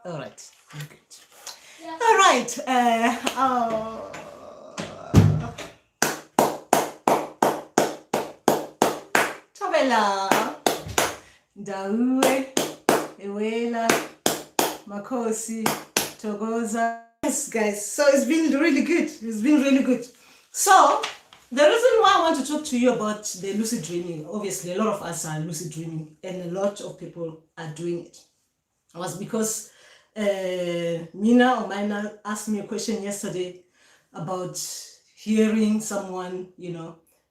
All right. Good. All right. Tobela. Dawe. Ewela. Makosi. Togoza. Yes, guys. So it's been really good. It's been really good. So the reason why I want to talk to you about the lucid dreaming, obviously a lot of us are lucid dreaming and a lot of people are doing it, was because Mina or Mina asked me a question yesterday about hearing someone,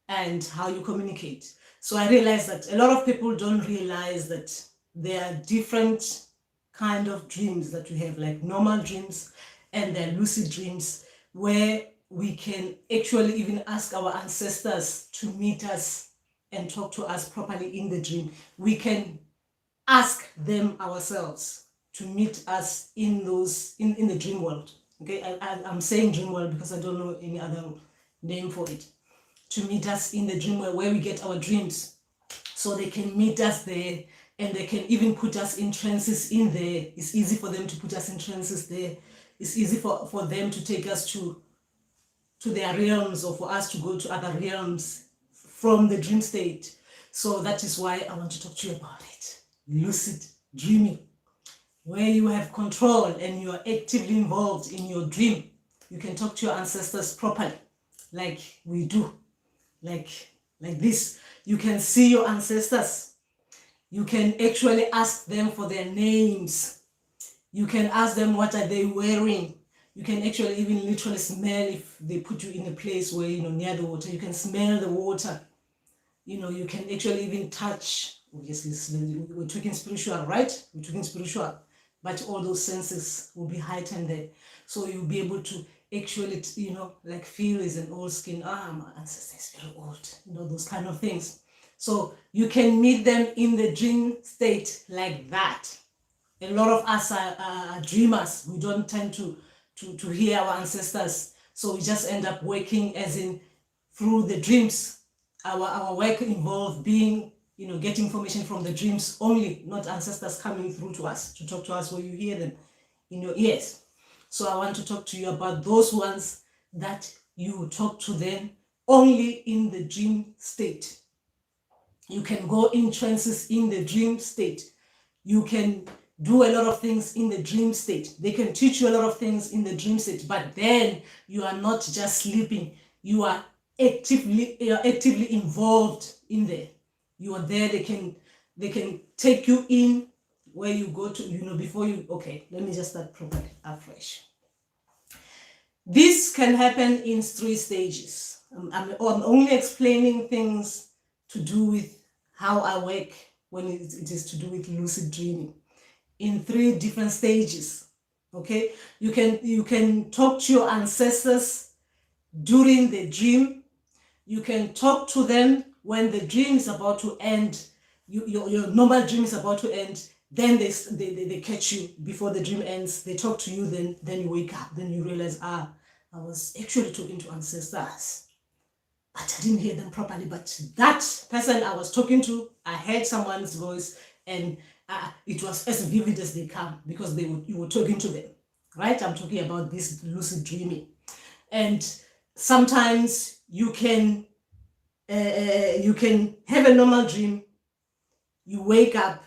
and how you communicate. So I realized that a lot of people don't realize that there are different kind of dreams that we have, like normal dreams and there are lucid dreams, where we can actually even ask our ancestors to meet us and talk to us properly in the dream. We can ask them ourselves to meet us in the dream world. Okay, I'm saying dream world because I don't know any other name for it. To meet us in the dream world where we get our dreams, so they can meet us there, and they can even put us in trances in there. It's easy for them to put us in trances there. It's easy for them to take us to their realms, or for us to go to other realms from the dream state. So that is why I want to talk to you about it. Lucid dreaming, where you have control and you are actively involved in your dream. You can talk to your ancestors properly, like we do, like this. You can see your ancestors. You can actually ask them for their names. You can ask them what are they wearing. You can actually even literally smell if they put you in a place where, near the water. You can smell the water. You can actually even touch. Obviously, we're talking spiritual, right? We're talking spiritual, but all those senses will be heightened there. So you'll be able to actually, like feel is an old skin. My ancestor is very old. Those kind of things. So you can meet them in the dream state like that. A lot of us are dreamers. We don't tend to hear our ancestors. So we just end up working as in through the dreams. Our work involved being, getting information from the dreams only, not ancestors coming through to us to talk to us where you hear them in your ears. So I want to talk to you about those ones that you talk to them only in the dream state. You can go in trances in the dream state. You can do a lot of things in the dream state. They can teach you a lot of things in the dream state, but then you are not just sleeping. You are actively involved in there. You are there. They can take you in where you go to, before you. Okay, let me just start properly afresh. This can happen in 3 stages. I'm only explaining things to do with how I work when it is to do with lucid dreaming in 3 different stages. Okay, you can talk to your ancestors during the dream. You can talk to them when the dream is about to end. Your normal dream is about to end. Then they catch you before the dream ends. They talk to you. Then you wake up. Then you realize, I was actually talking to ancestors, but I didn't hear them properly. But that person I was talking to, I heard someone's voice, and it was as vivid as they come, because you were talking to them, right? I'm talking about this lucid dreaming. And sometimes you can have a normal dream, you wake up,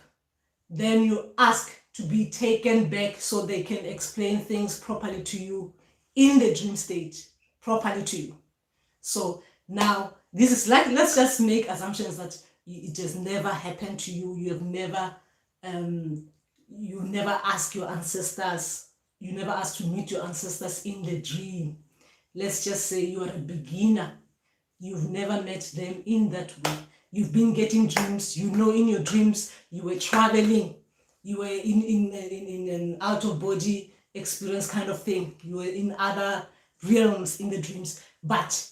then you ask to be taken back so they can explain things properly to you in the dream state, properly to you. So now this is like, let's just make assumptions that it has never happened to you. You never asked your ancestors. You never asked to meet your ancestors in the dream. Let's just say you are a beginner. You've never met them in that way. You've been getting dreams. In your dreams, you were traveling. You were in an out-of-body experience kind of thing. You were in other realms in the dreams. But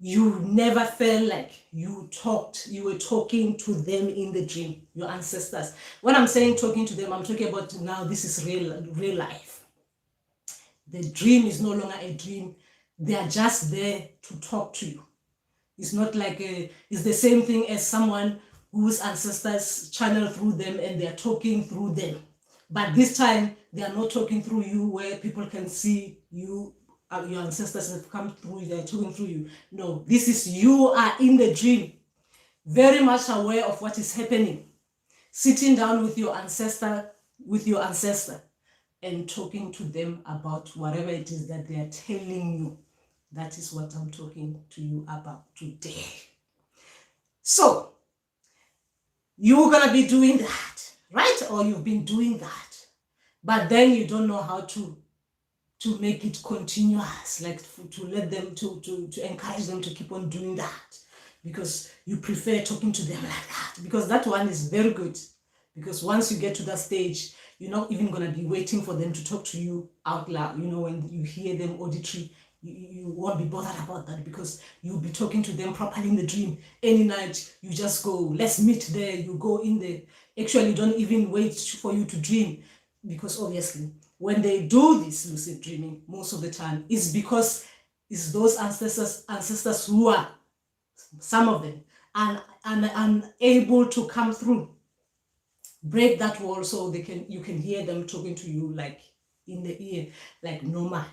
you never felt like you were talking to them in the dream, your ancestors. When I'm saying talking to them, I'm talking about now this is real life. The dream is no longer a dream. They are just there to talk to you. It's not like it's the same thing as someone whose ancestors channel through them and they are talking through them. But this time, they are not talking through you where people can see you, your ancestors have come through, they're talking through you. No, this is you are in the dream, very much aware of what is happening, sitting down with your ancestor, and talking to them about whatever it is that they are telling you. That is what I'm talking to you about today. So, you're gonna be doing that, right? Or you've been doing that, but then you don't know how to make it continuous, like to let them, to encourage them to keep on doing that, because you prefer talking to them like that, because that one is very good. Because once you get to that stage, you're not even going to be waiting for them to talk to you out loud. You know, when you hear them auditory, you won't be bothered about that, because you'll be talking to them properly in the dream. Any night, you just go, let's meet there. You go in there. Actually, don't even wait for you to dream, because obviously, when they do this lucid dreaming, most of the time, it's because it's those ancestors who are, some of them, and unable to come through, break that wall, so you can hear them talking to you like in the ear, like normal,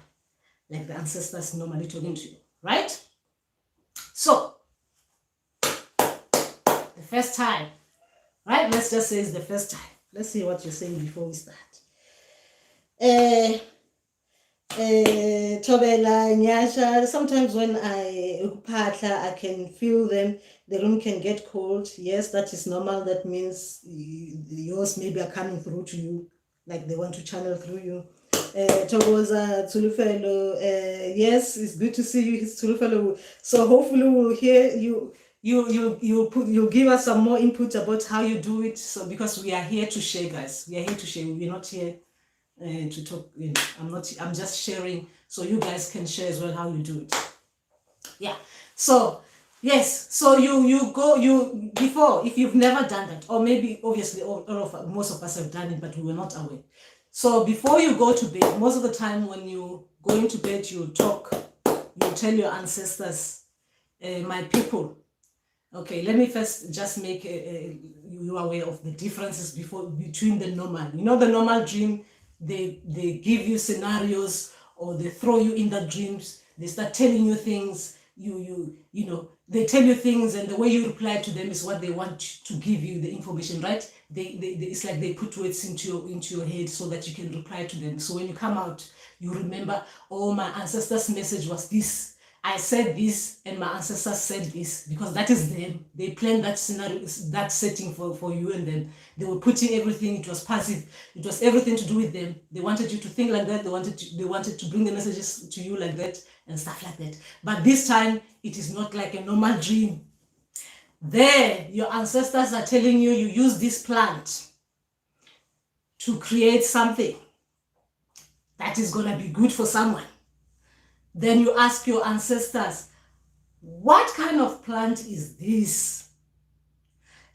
like the ancestors normally talking to you, right? So the first time, right? Let's just say it's the first time. Let's see what you're saying before we start. Tobela, Nyasha, sometimes when I can feel them, the room can get cold. Yes, that is normal. That means yours maybe are coming through to you, like they want to channel through you. Togoza, Tulufelo, yes, it's good to see you, it's Tulufelo. So hopefully we'll hear you. You'll give us some more input about how you do it. So because we are here to share, guys. We are here to share. We're not here to talk. I'm just sharing, so you guys can share as well how you do it. Yeah. So yes. So you before, if you've never done that, or maybe obviously most of us have done it, but we were not aware. So before you go to bed, most of the time when you go into bed, you'll tell your ancestors, my people. Okay, let me first just make you aware of the differences between the normal. You know, the normal dream, they give you scenarios, or they throw you in the dreams. They start telling you things. You know, they tell you things, and the way you reply to them is what they want to give you the information, right? It's like they put words into your head so that you can reply to them. So when you come out, you remember, oh, my ancestor's message was this. I said this, and my ancestors said this, because that is them. They planned that scenario, that setting for you, and then they were putting everything. It was passive. It was everything to do with them. They wanted you to think like that. They wanted to bring the messages to you like that and stuff like that. But this time, it is not like a normal dream. There, your ancestors are telling you use this plant to create something that is going to be good for someone. Then you ask your ancestors, what kind of plant is this?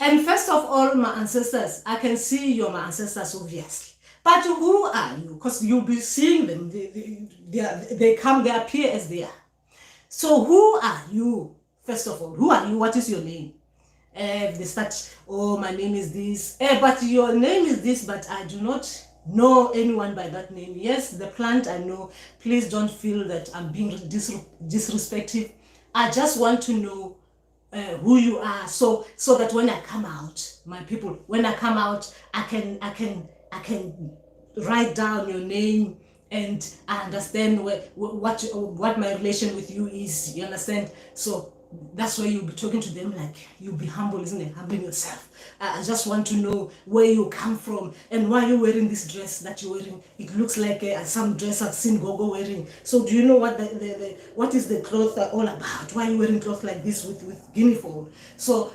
And first of all, my ancestors, I can see you're my ancestors, obviously. But who are you? Because you'll be seeing them. They appear as they are. So who are you? First of all, who are you? What is your name? They start, oh, my name is this. But your name is this, but I do not know anyone by that name. Yes, the plant I know. Please don't feel that I'm being disrespectful. I just want to know who you are, so that when I come out, my people, when I come out, I can write down your name, and I understand what my relation with you is. You understand? So that's why you'll be talking to them like you'll be humble, isn't it? Humbling yourself. I just want to know where you come from and why you're wearing this dress that you're wearing. It looks like some dress I've seen Gogo wearing. So do you know what what is the cloth all about? Why are you wearing cloth like this with guinea fowl? So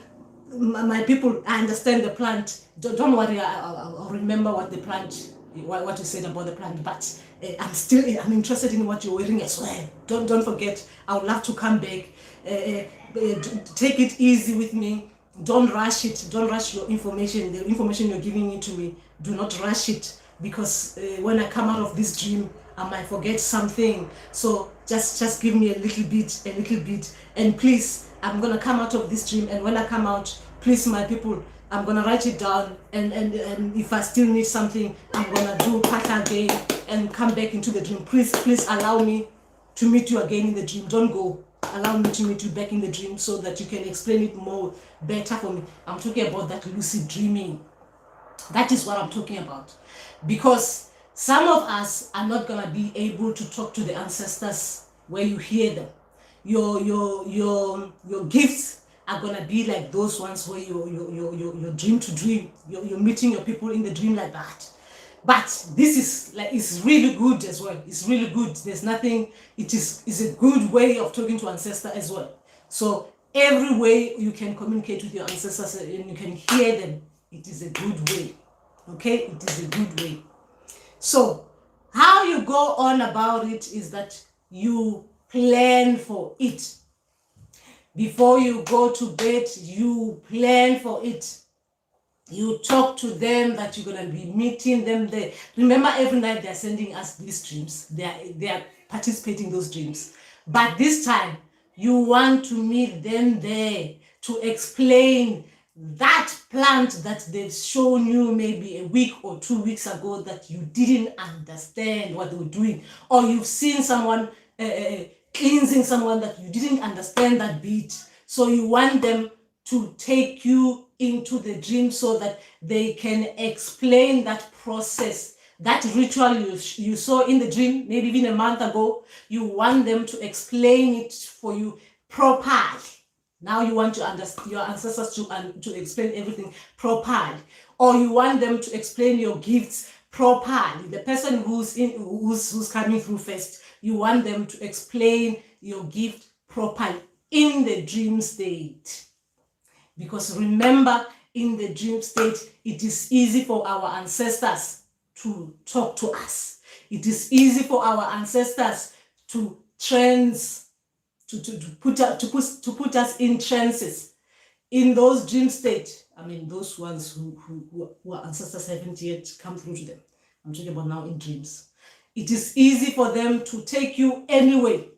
my people, I understand the plant. Don't worry, I'll remember what the plant, what you said about the plant, but I'm interested in what you're wearing as well. Don't forget, I would love to come back. Take it easy with me. Don't rush it. Don't rush your information. The information you're giving it to me, do not rush it, because when I come out of this dream, I might forget something. So just give me a little bit, and please, I'm gonna come out of this dream, and when I come out, please, my people, I'm gonna write it down, and if I still need something, I'm gonna do pattern again and come back into the dream. Please allow me to meet you again in the dream. Don't go. Allow me to meet you back in the dream so that you can explain it more better for me. I'm talking about that lucid dreaming. That is what I'm talking about. Because some of us are not gonna be able to talk to the ancestors where you hear them. Your gifts are gonna be like those ones where you dream to dream. You're meeting your people in the dream like that. But this is like, it's really good as well. It's really good. There's nothing, it's a good way of talking to ancestors as well. So every way you can communicate with your ancestors and you can hear them, it is a good way. Okay, it is a good way. So how you go on about it is that you plan for it. Before you go to bed, you plan for it. You talk to them that you're going to be meeting them there. Remember, every night they're sending us these dreams. They are participating in those dreams. But this time, you want to meet them there to explain that plant that they've shown you maybe a week or 2 weeks ago that you didn't understand what they were doing. Or you've seen someone cleansing someone that you didn't understand that bit. So you want them to take you into the dream so that they can explain that process, that ritual you saw in the dream, maybe even a month ago. You want them to explain it for you properly. Now you want your ancestors to explain everything properly, or you want them to explain your gifts properly. The person who's coming through first, you want them to explain your gift properly in the dream state. Because remember, in the dream state, it is easy for our ancestors to talk to us. It is easy for our ancestors to put us in trances. In those dream states, I mean, those ones who our ancestors haven't yet come through to them. I'm talking about now in dreams. It is easy for them to take you anyway.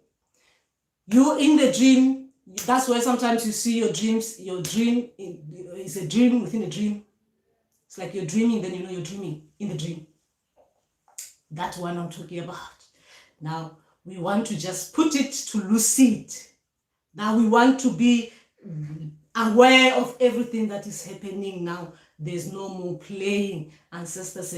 You in the dream, that's why sometimes you see your dreams. Your dream is a dream within a dream. It's like you're dreaming, then you know you're dreaming in the dream. That's what I'm talking about. Now, we want to just put it to lucid. Now, we want to be aware of everything that is happening now. There's no more playing. Ancestors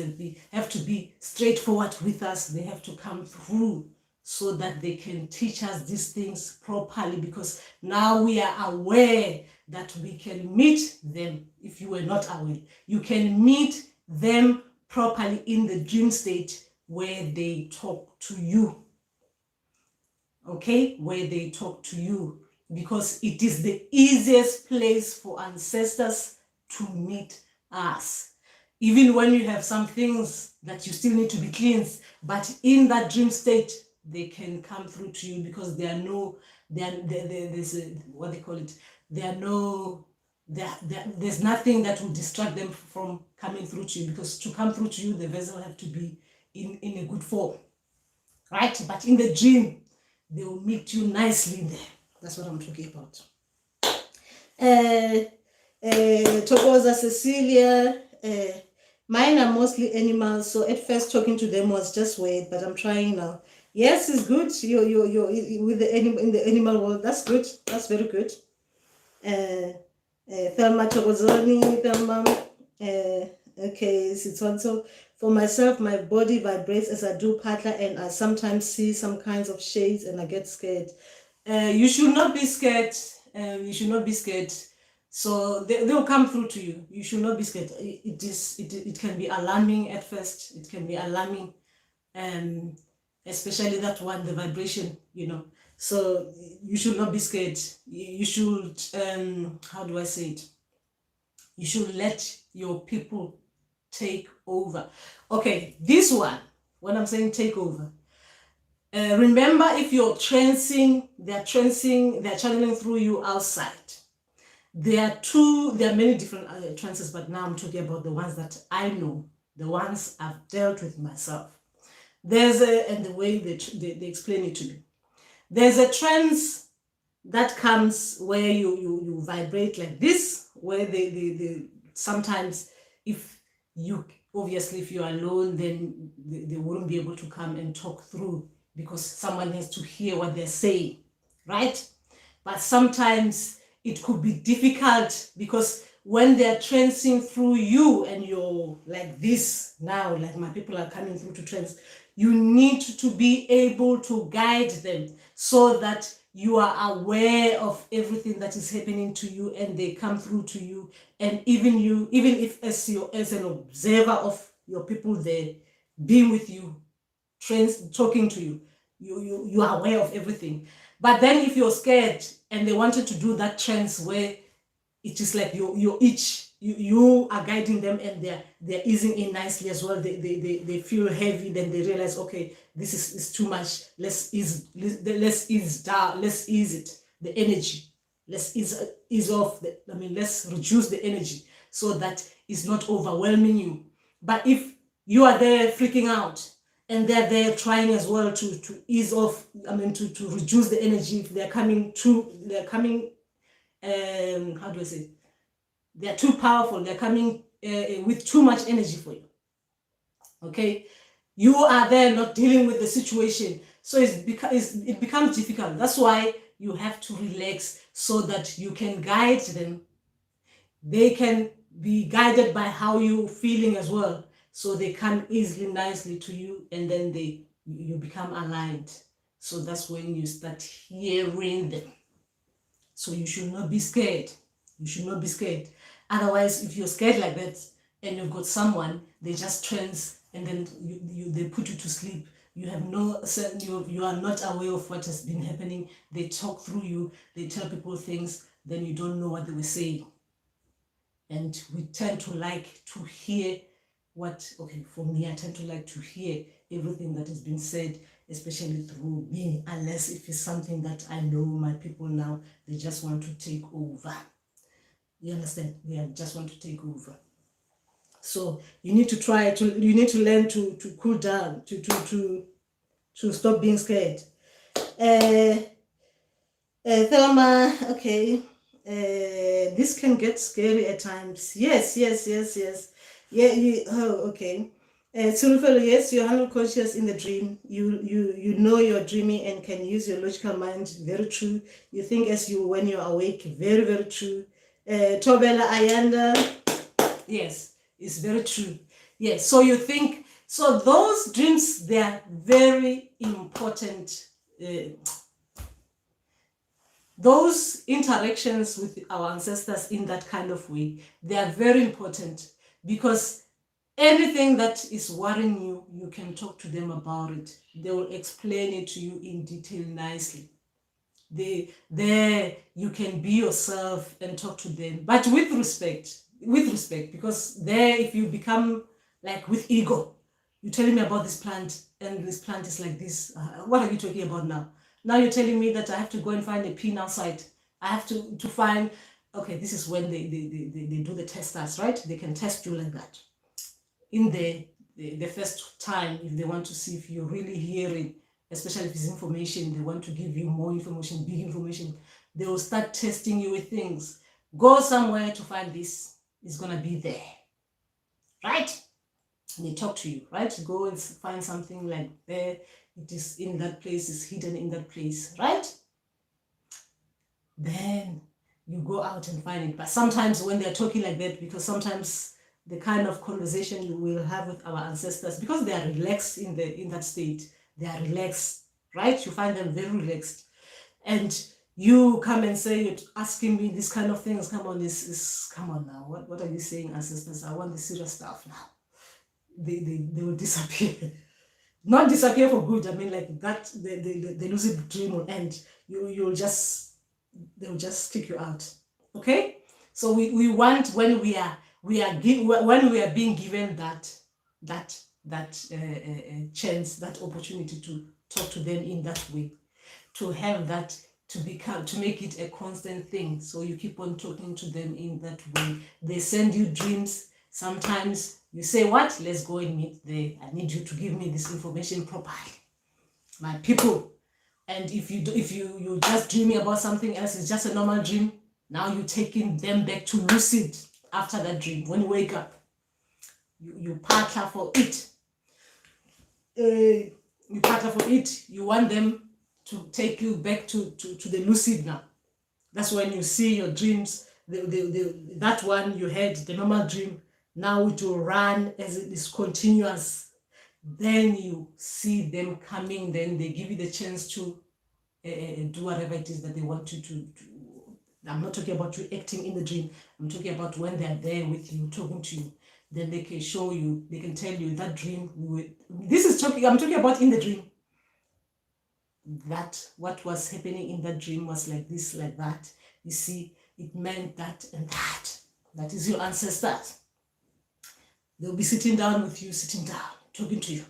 have to be straightforward with us. They have to come through so that they can teach us these things properly, because now we are aware that we can meet them. If you were not aware, you can meet them properly in the dream state where they talk to you. Okay, where they talk to you, because it is the easiest place for ancestors to meet us. Even when you have some things that you still need to be cleansed, but in that dream state, they can come through to you, because there's what they call it. There's nothing that will distract them from coming through to you, because to come through to you, the vessel have to be in a good form, right? But in the dream, they will meet you nicely in there. That's what I'm talking about. Tokoza Cecilia, mine are mostly animals, so at first talking to them was just weird, but I'm trying now. Yes, it's good. You're with the in the animal world. That's good. That's very good. Thelma Tokozoni, Thelma. Okay, it's also for myself. My body vibrates as I do partner, and I sometimes see some kinds of shades, and I get scared. You should not be scared. You should not be scared. So they'll come through to you. You should not be scared. It can be alarming at first. It can be alarming, especially that one, the vibration. So you should not be scared. You should, how do I say it? You should let your people take over. Okay, this one, when I'm saying take over, remember, if you're they're channeling through you outside. There are many different trances, but now I'm talking about the ones that I know, the ones I've dealt with myself. And the way they explain it to me. There's a trance that comes where you vibrate like this, where sometimes if you, obviously if you're alone, then they wouldn't be able to come and talk through, because someone has to hear what they're saying, right? But sometimes it could be difficult, because when they're trancing through you and you're like this now, like my people are coming through to trance, you need to be able to guide them so that you are aware of everything that is happening to you, and they come through to you. And even if as an observer of your people there, being with you, talking to you, you are aware of everything. But then if you're scared and they wanted to do that trance where it is like you are guiding them, and they're easing in nicely as well, they feel heavy, then they realize, okay, this is too much, let's ease down, let's ease it, the energy, let's ease off let's reduce the energy so that it's not overwhelming you. But if you are there freaking out and they're there trying as well to ease off, to reduce the energy, if they're coming, how do I say, they're too powerful, they're coming with too much energy for you, okay, you are there not dealing with the situation, so it becomes difficult. That's why you have to relax so that you can guide them. They can be guided by how you're feeling as well, so they come easily, nicely to you, and then you become aligned. So that's when you start hearing them. So you should not be scared. You should not be scared. Otherwise, if you're scared like that and you've got someone, they just trance and then they put you to sleep. You have no sense, you are not aware of what has been happening. They talk through you, they tell people things, then you don't know what they were saying. And we tend to like to hear for me, I tend to like to hear everything that has been said, especially through me, unless if it's something that I know my people now, they just want to take over. You understand? They just want to take over. So you need to learn to cool down, to stop being scared. Thelma, okay. This can get scary at times. Yes. Yeah, okay. Tsirufelo, yes, you're 100% conscious in the dream. You know you're dreaming and can use your logical mind. Very true. You think as you when you're awake. Very, very true. Tobela Ayanda, yes, it's very true. Yes, so you think, so those dreams, they are very important. Those interactions with our ancestors in that kind of way, they are very important, because anything that is worrying you, you can talk to them about it. They will explain it to you in detail nicely. There you can be yourself and talk to them, but with respect, because there, if you become like with ego, you're telling me about this plant and this plant is like this, what are you talking about now? Now you're telling me that I have to go and find a pin outside. I have to find, okay, this is when they do the testers, right? They can test you like that. In the first time, if they want to see if you're really hearing, especially if it's information, they want to give you more information, big information, they will start testing you with things. Go somewhere to find this, it's gonna be there, right? They talk to you, right? Go and find something like there, it is in that place, it's hidden in that place, right? Then you go out and find it. But sometimes when they're talking like that, because sometimes the kind of conversation you will have with our ancestors, because they are relaxed in that state, they are relaxed, right? You find them very relaxed, and you come and say, you're asking me this kind of things. Come on, come on now. What are you saying, ancestors? I want the serious stuff now. They will disappear. Not disappear for good. I mean, like that. The lucid dream will end. They'll just kick you out. Okay. So we want, when we are being given that chance, that opportunity to talk to them in that way, to have that, to make it a constant thing. So you keep on talking to them in that way. They send you dreams. Sometimes you say, what? Let's go and meet there. I need you to give me this information properly, my people. And if you're just dreaming about something else, it's just a normal dream. Now you're taking them back to lucid. after that dream. When you wake up, you partner for it. You partner for it. You want them to take you back to the lucid now. That's when you see your dreams. That one you had, the normal dream, now it will run as it is continuous. Then you see them coming, then they give you the chance to do whatever it is that they want you to. I'm not talking about you acting in the dream. I'm talking about when they're there with you, talking to you. Then they can show you, they can tell you that dream. I'm talking about in the dream. That what was happening in that dream was like this, like that. You see, it meant that and that. That is your ancestors. They'll be sitting down with you, sitting down, talking to you.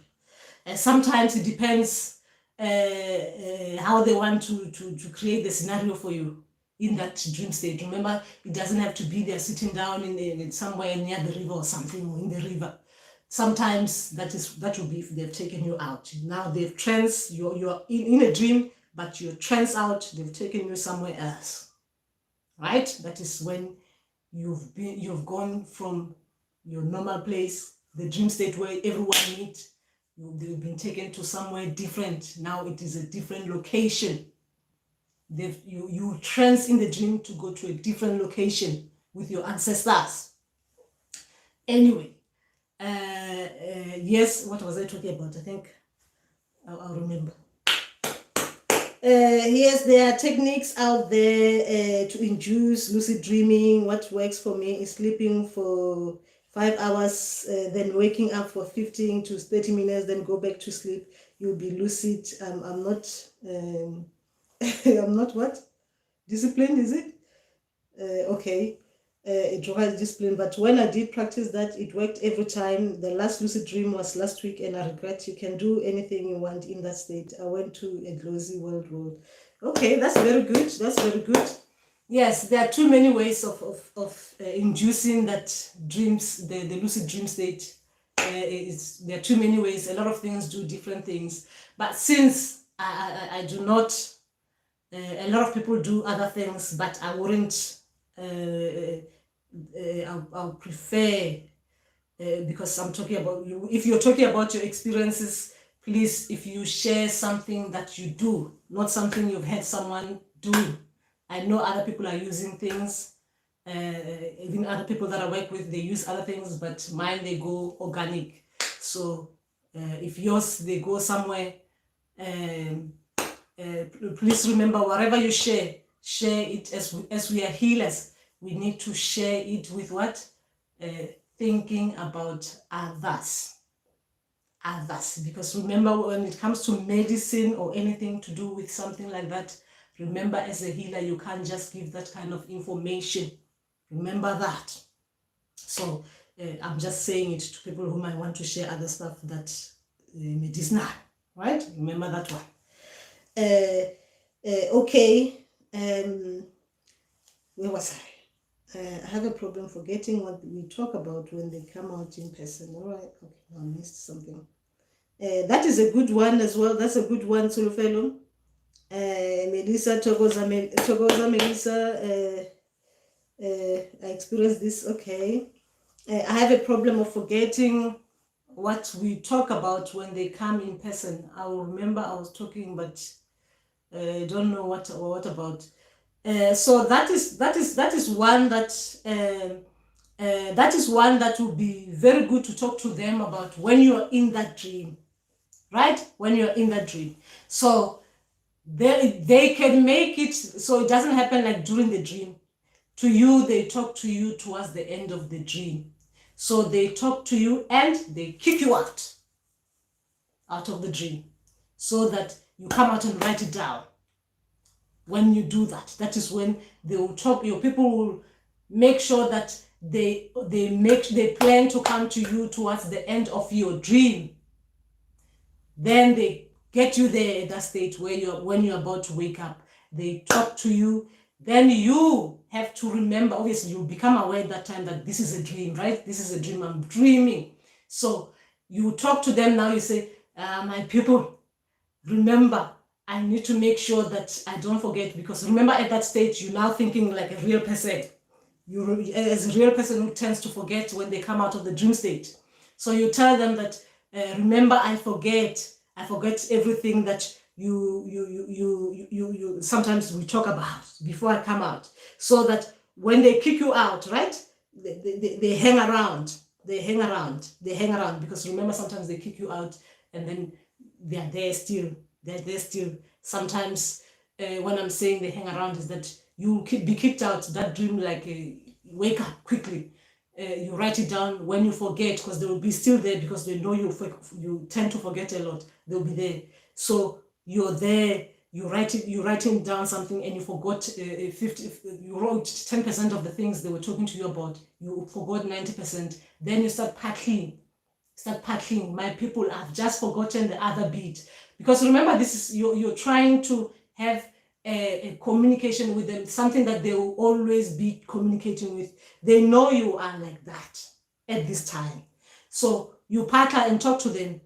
And sometimes it depends how they want to create the scenario for you in that dream state. Remember, it doesn't have to be there sitting down in somewhere near the river or something, or in the river. Sometimes that will be if they've taken you out. Now they've you're in a dream, but you're trans out, they've taken you somewhere else. Right? That is when you've gone from your normal place, the dream state where everyone meets, they've been taken to somewhere different. Now it is a different location. You trance in the dream to go to a different location with your ancestors. Anyway, yes, what was I talking about? I think I'll remember. Yes, there are techniques out there to induce lucid dreaming. What works for me is sleeping for 5 hours, then waking up for 15 to 30 minutes, then go back to sleep. You'll be lucid. I'm not I'm not what? Disciplined, is it? Okay. It requires discipline, but when I did practice that, it worked every time. The last lucid dream was last week, and I regret. You can do anything you want in that state. I went to a glossy world. Okay, that's very good. That's very good. Yes, there are too many ways of inducing that dreams, the lucid dream state. There are too many ways. A lot of things do different things. But since I do not, a lot of people do other things, but I wouldn't. I'll prefer, because I'm talking about you. If you're talking about your experiences, please, if you share something that you do, not something you've had someone do. I know other people are using things, even other people that I work with, they use other things, but mine, they go organic. So if yours, they go somewhere, please remember, whatever you share it as we are healers. We need to share it with what? Thinking about others. Because remember, when it comes to medicine or anything to do with something like that, remember, as a healer, you can't just give that kind of information. Remember that. So I'm just saying it to people who might want to share other stuff that medicinal, right? Remember that one. Okay. Where was I? I have a problem forgetting what we talk about when they come out in person. All right. Okay, I missed something. That is a good one as well. That's a good one, Sulufelo. Melissa, Togoza, Melissa. I experienced this. Okay. I have a problem of forgetting what we talk about when they come in person. I will remember I was talking, but I don't know what about. So that is one that would be very good to talk to them about when you are in that dream, right? When you're in that dream, so they can make it so it doesn't happen like during the dream. To you, they talk to you towards the end of the dream. So they talk to you and they kick you out of the dream, so that you come out and write it down. When you do that, that is when they will talk. Your people will make sure that they plan to come to you towards the end of your dream. Then they get you there at that state where when you're about to wake up. They talk to you. Then you have to remember. Obviously, you become aware at that time that this is a dream, right? This is a dream. I'm dreaming. So you talk to them now. You say, "My people, remember, I need to make sure that I don't forget," because remember, at that stage, you're now thinking like a real person. You, as a real person who tends to forget when they come out of the dream state. So you tell them that, remember, I forget everything that you sometimes we talk about before I come out, so that when they kick you out, right, they hang around, because remember, sometimes they kick you out and then they're there still. Sometimes when I'm saying they hang around, is that you be kicked out that dream, like wake up quickly. You write it down when you forget, because they will be still there, because they know you tend to forget a lot. They'll be there. So you're there, you're writing down something, and you forgot 50, you wrote 10% of the things they were talking to you about. You forgot 90%. Then you start paddling. My people, I've just forgotten the other bit. Because remember, this is you're trying to have a communication with them, something that they will always be communicating with. They know you are like that at this time. So you partner and talk to them.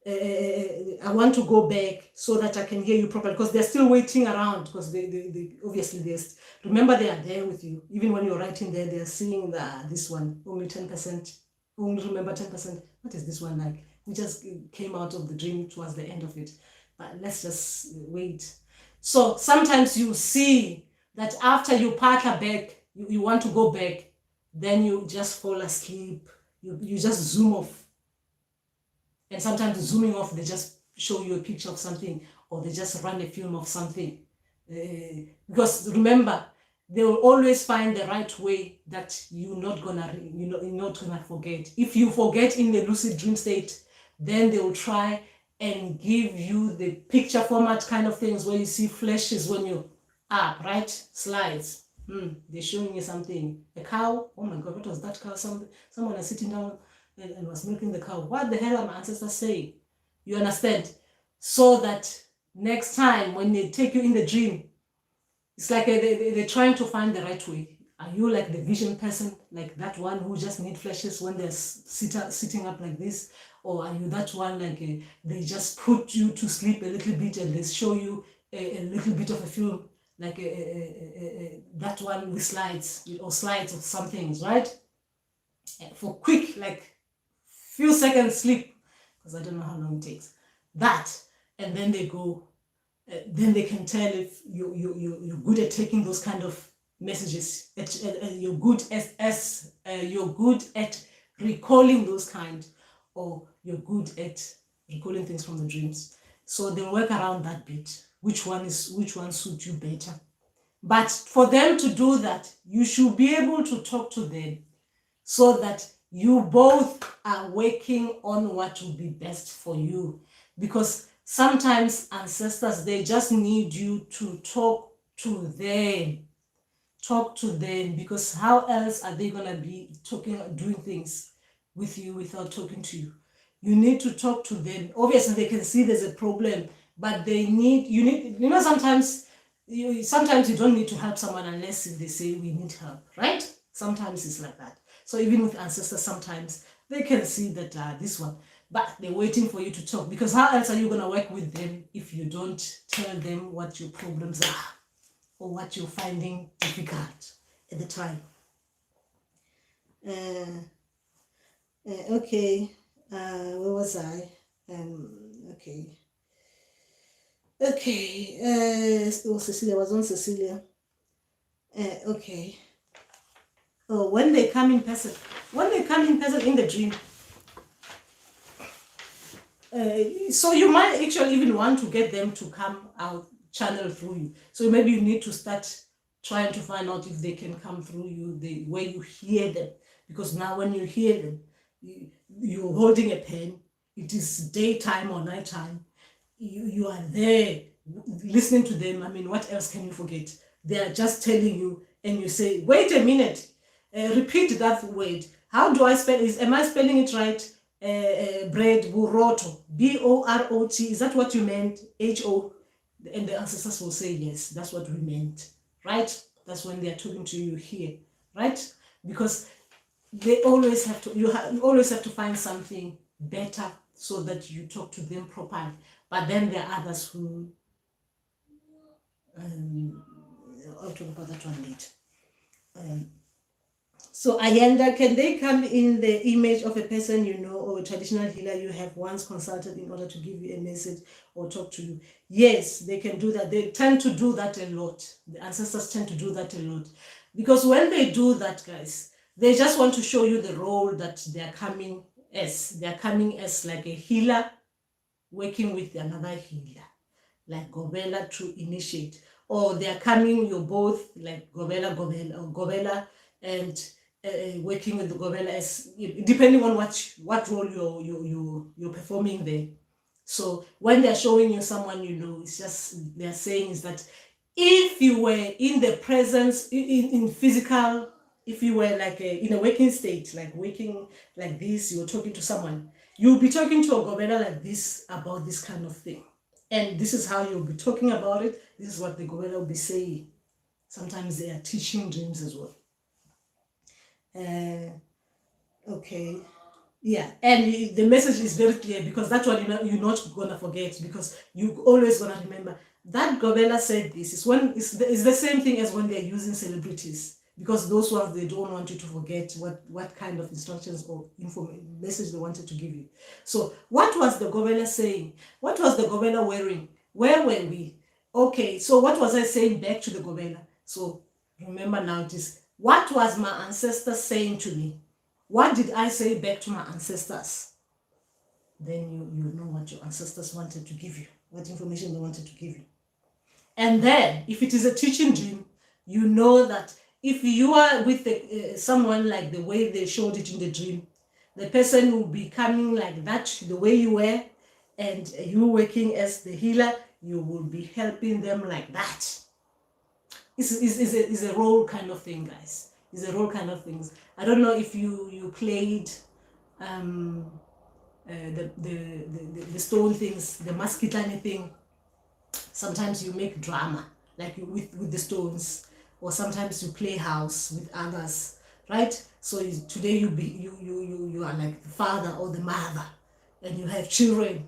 I want to go back so that I can hear you properly, because they're still waiting around, because they obviously remember, they are there with you. Even when you're writing there, they're seeing this one, only 10%, only remember 10%. What is this one like? We just came out of the dream towards the end of it, but let's just wait. So sometimes you see that after you partner back, you want to go back, then you just fall asleep. You just zoom off. And sometimes zooming off, they just show you a picture of something, or they just run a film of something. Because remember, they will always find the right way that you're not gonna forget. If you forget in the lucid dream state, then they will try and give you the picture format kind of things, where you see flashes when you're up, right? Slides. They're showing you something. A cow. Oh my God, what was that cow? Someone is sitting down and was milking the cow. What the hell are my ancestors saying? You understand? So that next time when they take you in the dream, it's like they're trying to find the right way. Are you like the vision person, like that one who just need flashes when they're sitting up like this? Or are you that one, like they just put you to sleep a little bit and they show you a little bit of a film, like that one with slides, or slides of some things, right? For quick, like few seconds sleep, because I don't know how long it takes. That, and then they go, then they can tell if you're good at taking those kind of messages. You're good you're good at recalling those kind, or you're good at recalling things from the dreams. So they'll work around that bit. Which one suits you better? But for them to do that, you should be able to talk to them, so that you both are working on what will be best for you. Because sometimes ancestors, they just need you to talk to them. Because how else are they gonna be doing things with you without talking to you? You need to talk to them. Obviously, they can see there's a problem, but sometimes you don't need to help someone unless they say we need help, right? Sometimes it's like that. So even with ancestors, sometimes they can see that this one, but they're waiting for you to talk, because how else are you going to work with them if you don't tell them what your problems are, or what you're finding difficult at the time? Okay, where was I? Okay. Cecilia was on Cecilia. Okay. Oh, when they come in person in the dream, so you might actually even want to get them to come out, channel through you. So maybe you need to start trying to find out if they can come through you, the way you hear them. Because now when you hear them, you're holding a pen, it is daytime or nighttime, you are there listening to them. I mean, what else can you forget? They are just telling you, and you say, wait a minute, repeat that word. How do I spell it? Am I spelling it right? Bread, buroto, B-O-R-O-T. Is that what you meant? H-O. And the ancestors will say, yes, that's what we meant, right? That's when they are talking to you here, right? Because they always have to, you always have to find something better so that you talk to them properly. But then there are others who, I'll talk about that one later. So Ayanda, can they come in the image of a person you know or a traditional healer you have once consulted in order to give you a message or talk to you? Yes, they can do that. They tend to do that a lot. The ancestors tend to do that a lot. Because when they do that, guys, they just want to show you the role that they are coming as. They are coming as like a healer working with another healer, like Govela to initiate. Or they are coming, you're both like Govela, and working with the Govela as depending on what role you're performing there. So when they're showing you someone you know, it's just they're saying is that if you were in the presence in physical, if you were like in a waking state, like waking like this, you're talking to someone, you'll be talking to a Govela like this about this kind of thing. And this is how you'll be talking about it. This is what the Govela will be saying. Sometimes they are teaching dreams as well. Okay. Yeah, and the message is very clear because that's what you're not gonna forget because you always gonna remember that Govela said this. It's the same thing as when they're using celebrities because those ones they don't want you to forget what kind of instructions or information message they wanted to give you. So what was the Govela saying? What was the Govela wearing? Where were we? Okay, so what was I saying back to the Govela? So remember now it is what was my ancestor saying to me? What did I say back to my ancestors? Then you know what your ancestors wanted to give you, what information they wanted to give you. And then, if it is a teaching dream, you know that if you are with someone like the way they showed it in the dream, the person will be coming like that, the way you were, and you working as the healer, you will be helping them like that. It's a role kind of thing, guys. It's a role kind of things. I don't know if you played the stone things, the maskitani thing. Sometimes you make drama like with the stones, or sometimes you play house with others, right? So today you are like the father or the mother, and you have children.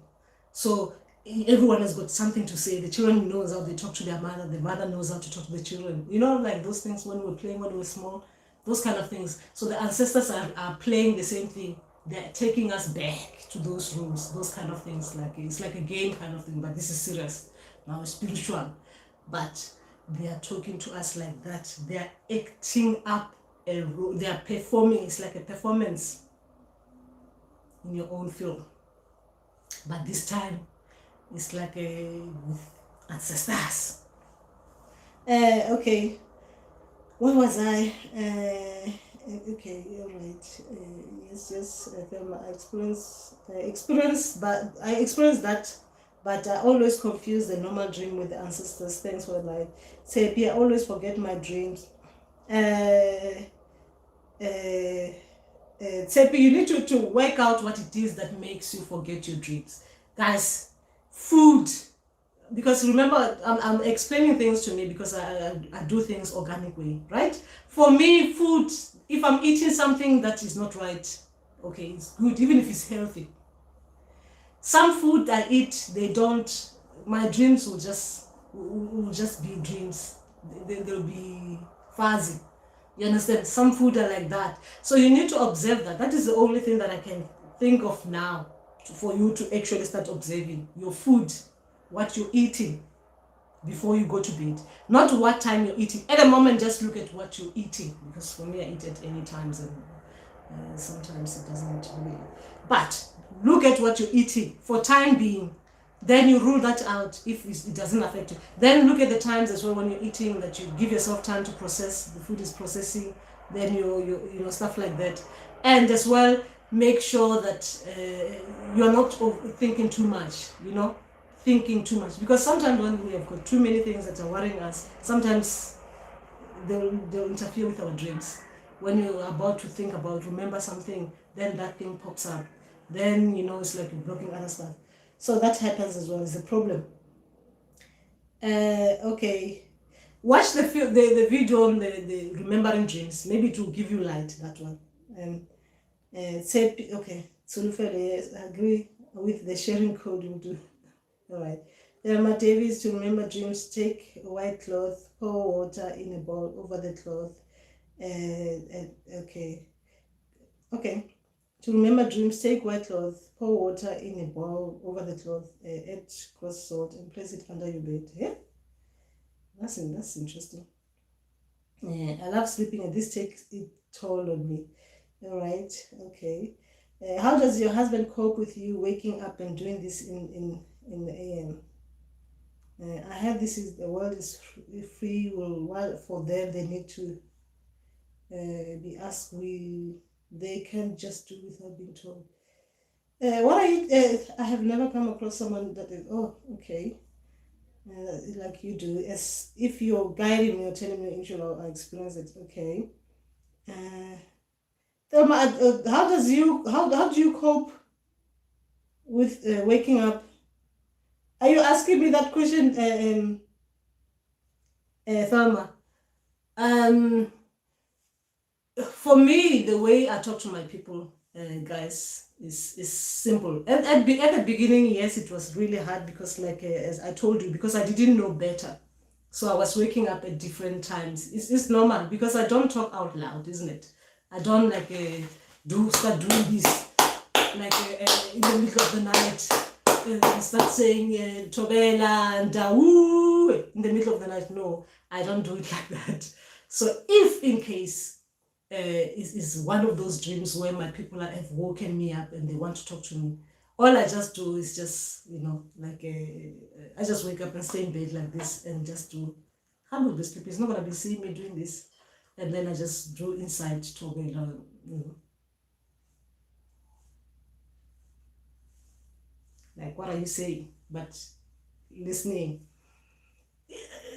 So everyone has got something to say. The children knows how they talk to their mother. The mother knows how to talk to the children. You know, like those things when we were playing when we were small, those kind of things. So the ancestors are playing the same thing. They're taking us back to those rooms, those kind of things. Like it's like a game kind of thing, but this is serious. Now it's spiritual. But they are talking to us like that. They are acting up a role. They are performing. It's like a performance in your own film. But this time, it's like with ancestors. Okay. Where was I? Okay, all right. Yes. I experienced that, but I always confuse the normal dream with the ancestors. Thanks for the light. Say, I always forget my dreams. Tsepi, you need to work out what it is that makes you forget your dreams. Guys, food. Because remember, I'm explaining things to me because I do things organic way, right? For me, food, if I'm eating something that is not right, okay, it's good, even if it's healthy. Some food I eat, my dreams will just be dreams. They'll be fuzzy. You understand? Some food are like that. So you need to observe that. That is the only thing that I can think of now for you to actually start observing your food, what you're eating before you go to bed. Not what time you're eating. At the moment, just look at what you're eating. Because for me, I eat at any times and sometimes it doesn't really. But look at what you're eating for time being. Then you rule that out if it doesn't affect you. Then look at the times as well when you're eating, that you give yourself time to process. The food is processing. Then you know, stuff like that. And as well, make sure that you're not thinking too much, thinking too much. Because sometimes when we have got too many things that are worrying us, sometimes they'll interfere with our dreams. When you're about to remember something, then that thing pops up. Then, it's like you're blocking other stuff. So that happens as well. It's a problem. Okay. Watch the video on the remembering dreams. Maybe it will give you light, that one. Okay. Yes, I agree with the sharing code you do. All right. My Davis, to remember dreams, take a white cloth, pour water in a bowl over the cloth, Okay. Okay. To remember dreams, take white cloth, pour water in a bowl over the cloth, add coarse salt, and place it under your bed. Yeah, that's interesting. I love sleeping, and this takes it toll on me. All right. Okay. How does your husband cope with you waking up and doing this in the AM? I heard this is the world is free will. While for them they need to be asked. They can't just do without being told. What I have never come across someone that is, oh, okay, like you do. As if you're guiding me or telling me, inshallah, I experience it. Okay. Uh, Thelma, how do you cope with waking up? Are you asking me that question, Thelma? Um, for me, the way I talk to my people, guys, is simple. At the beginning, yes, it was really hard because, like as I told you, because I didn't know better, so I was waking up at different times. It's normal because I don't talk out loud, isn't it? I don't like start doing this like in the middle of the night. Start saying Tobela and Dawu in the middle of the night. No, I don't do it like that. So if in case is one of those dreams where my people have woken me up and they want to talk to me, all I just do is just, like I just wake up and stay in bed like this and just do humble this people. It's not gonna be seeing me doing this, and then I just do inside Tobela, like what are you saying? But listening.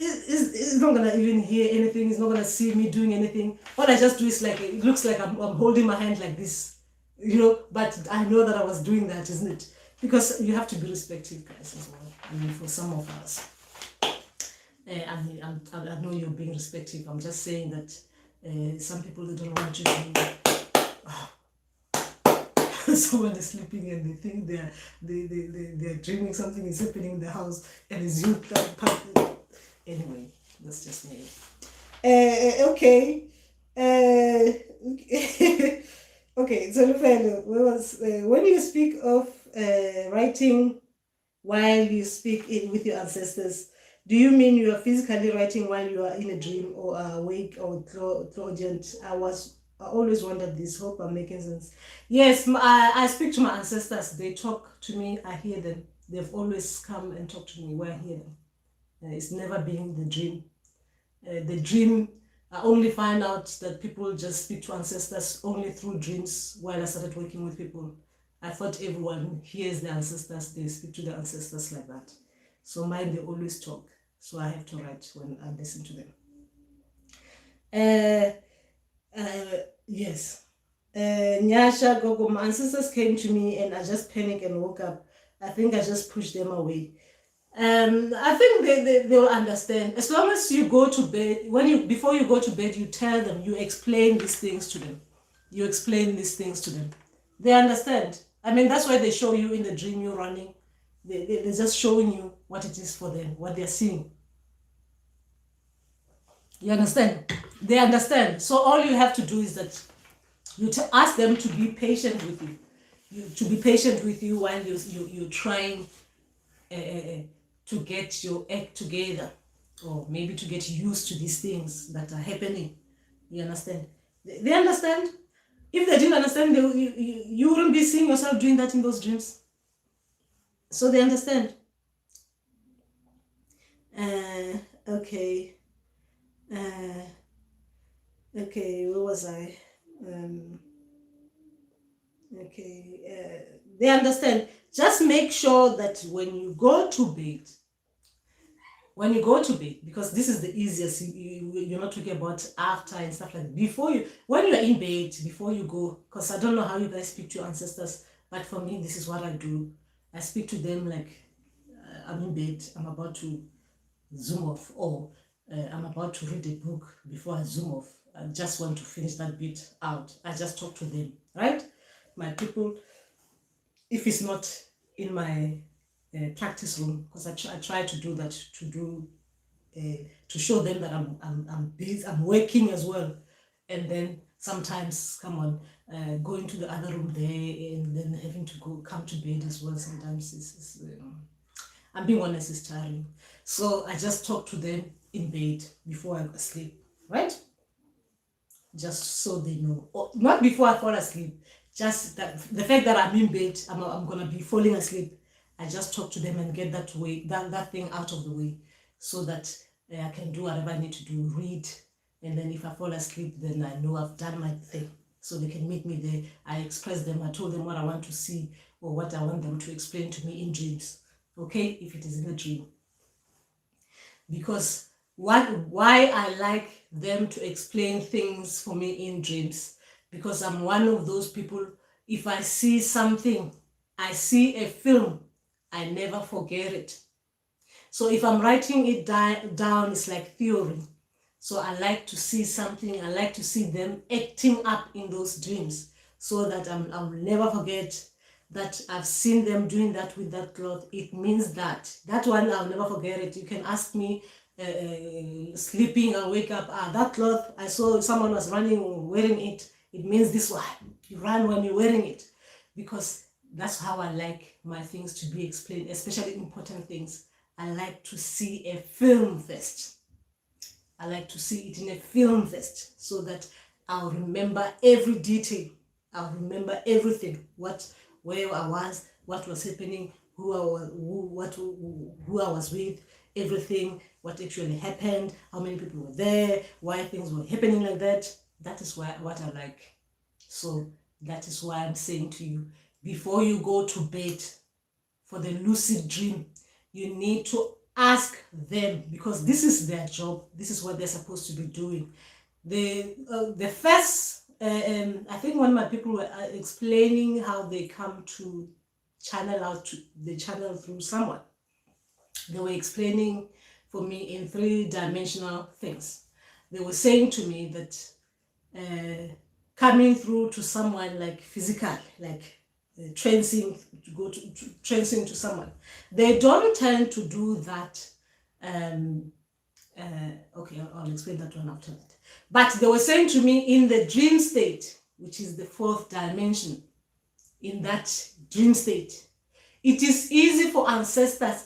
It's not gonna even hear anything. It's not gonna see me doing anything. What I just do is like it looks like I'm holding my hand like this, But I know that I was doing that, isn't it? Because you have to be respectful, guys, as well. I mean, for some of us, I know you're being respectful. I'm just saying that some people they don't want you to. Someone is sleeping and they think they're dreaming something is happening in the house and it's you that. Anyway, that's just me. Okay. Okay, so when you speak of writing while you speak with your ancestors, do you mean you are physically writing while you are in a dream or awake or claudient? I always wondered this. Hope I'm making sense. Yes, I speak to my ancestors. They talk to me. I hear them. They've always come and talk to me where I hear them. It's never been the dream. The dream, I only find out that people just speak to ancestors only through dreams while I started working with people. I thought everyone hears the ancestors, they speak to the ancestors like that. So mine, they always talk. So I have to write when I listen to them. Yes. Nyasha, Gogo, my ancestors came to me and I just panicked and woke up. I think I just pushed them away. I think they will understand. As long as you go to bed, before you go to bed, you tell them, you explain these things to them. You explain these things to them. They understand. I mean, that's why they show you in the dream you're running. They're just showing you what it is for them, what they're seeing. You understand? They understand. So all you have to do is that you ask them to be patient with you. While you're trying to get your act together, or maybe to get used to these things that are happening. You understand? They understand. If they didn't understand, you wouldn't be seeing yourself doing that in those dreams. So they understand. Okay. Okay, where was I? Okay, they understand. Just make sure that when you go to bed, because this is the easiest, you're not talking about after and stuff like that. When you're in bed, before you go, because I don't know how you guys speak to your ancestors, but for me, this is what I do. I speak to them like I'm in bed, I'm about to zoom off, or I'm about to read a book before I zoom off. I just want to finish that bit out. I just talk to them, right? My people, if it's not in my practice room, because I try to do that, to show them that I'm busy, I'm working as well. and then sometimes, come on, going to the other room there and then having to come to bed as well. Sometimes I'm being honest, it's tiring. So I just talk to them in bed before I go sleep, right? Just so they know, or not before I fall asleep, just that the fact that I'm in bed, I'm gonna be falling asleep. I just talk to them and get that thing out of the way, so that I can do whatever I need to do, read, and then if I fall asleep, then I know I've done my thing. So they can meet me there. I express them. I told them what I want to see or what I want them to explain to me in dreams. Okay, if it is in a dream. Because why I like them to explain things for me in dreams, because I'm one of those people, if I see something, I see a film, I never forget it. So if I'm writing it down, it's like theory. So I like to see something, I like to see them acting up in those dreams, so that I'll never forget that I've seen them doing that with that cloth. It means that one, I'll never forget it. You can ask me sleeping, I'll wake up, that cloth, I saw someone was running wearing it. It means this one. You run when you're wearing it, because that's how I like my things to be explained, especially important things. I like to see a film first. I like to see it in a film first, so that I'll remember every detail. I'll remember everything, where I was, what was happening, who I was with, everything, what actually happened, how many people were there, why things were happening like that. That is what I like. So that is why I'm saying to you, before you go to bed for the lucid dream, you need to ask them, because this is their job. This is what they're supposed to be doing. The first, I think when my people were explaining how they come to channel through someone, they were explaining for me in 3-dimensional things. They were saying to me that coming through to someone like physical, like trancing to someone, they don't tend to do that. Okay, I'll explain that one after that. But they were saying to me, in the dream state, which is the 4th dimension, in that dream state, it is easy for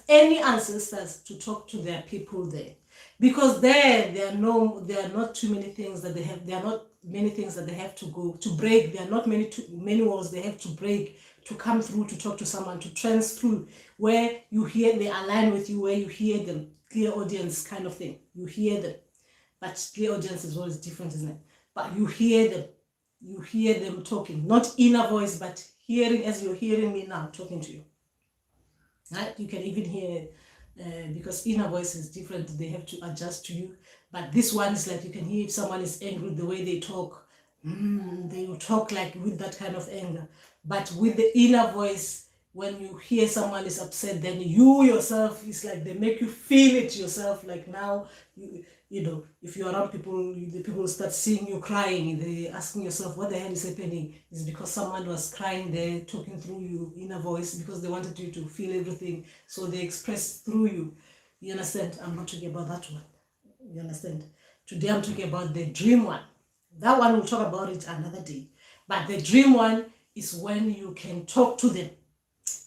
any ancestors, to talk to their people there, because there are not too many things that they have. There are not many things that they have to go to break. There are not many walls they have to break to come through, to talk to someone, to trance through, where you hear they align with you, where you hear them, clear audience kind of thing. You hear them, but clear audience is always different, isn't it? But you hear them talking, not inner voice, but hearing, as you're hearing me now talking to you. Right? You can even hear, because inner voice is different, they have to adjust to you. But this one is like, you can hear if someone is angry, the way they talk, they will talk like with that kind of anger. But with the inner voice, when you hear someone is upset, then you yourself, it's like they make you feel it yourself. Like now, you know, if you're around people, the people start seeing you crying, they're asking yourself, what the hell is happening? It's because someone was crying there, talking through you, inner voice, because they wanted you to feel everything. So they express through you. You understand? I'm not talking about that one. You understand? Today I'm talking about the dream one. That one, we'll talk about it another day. But the dream one is when you can talk to them.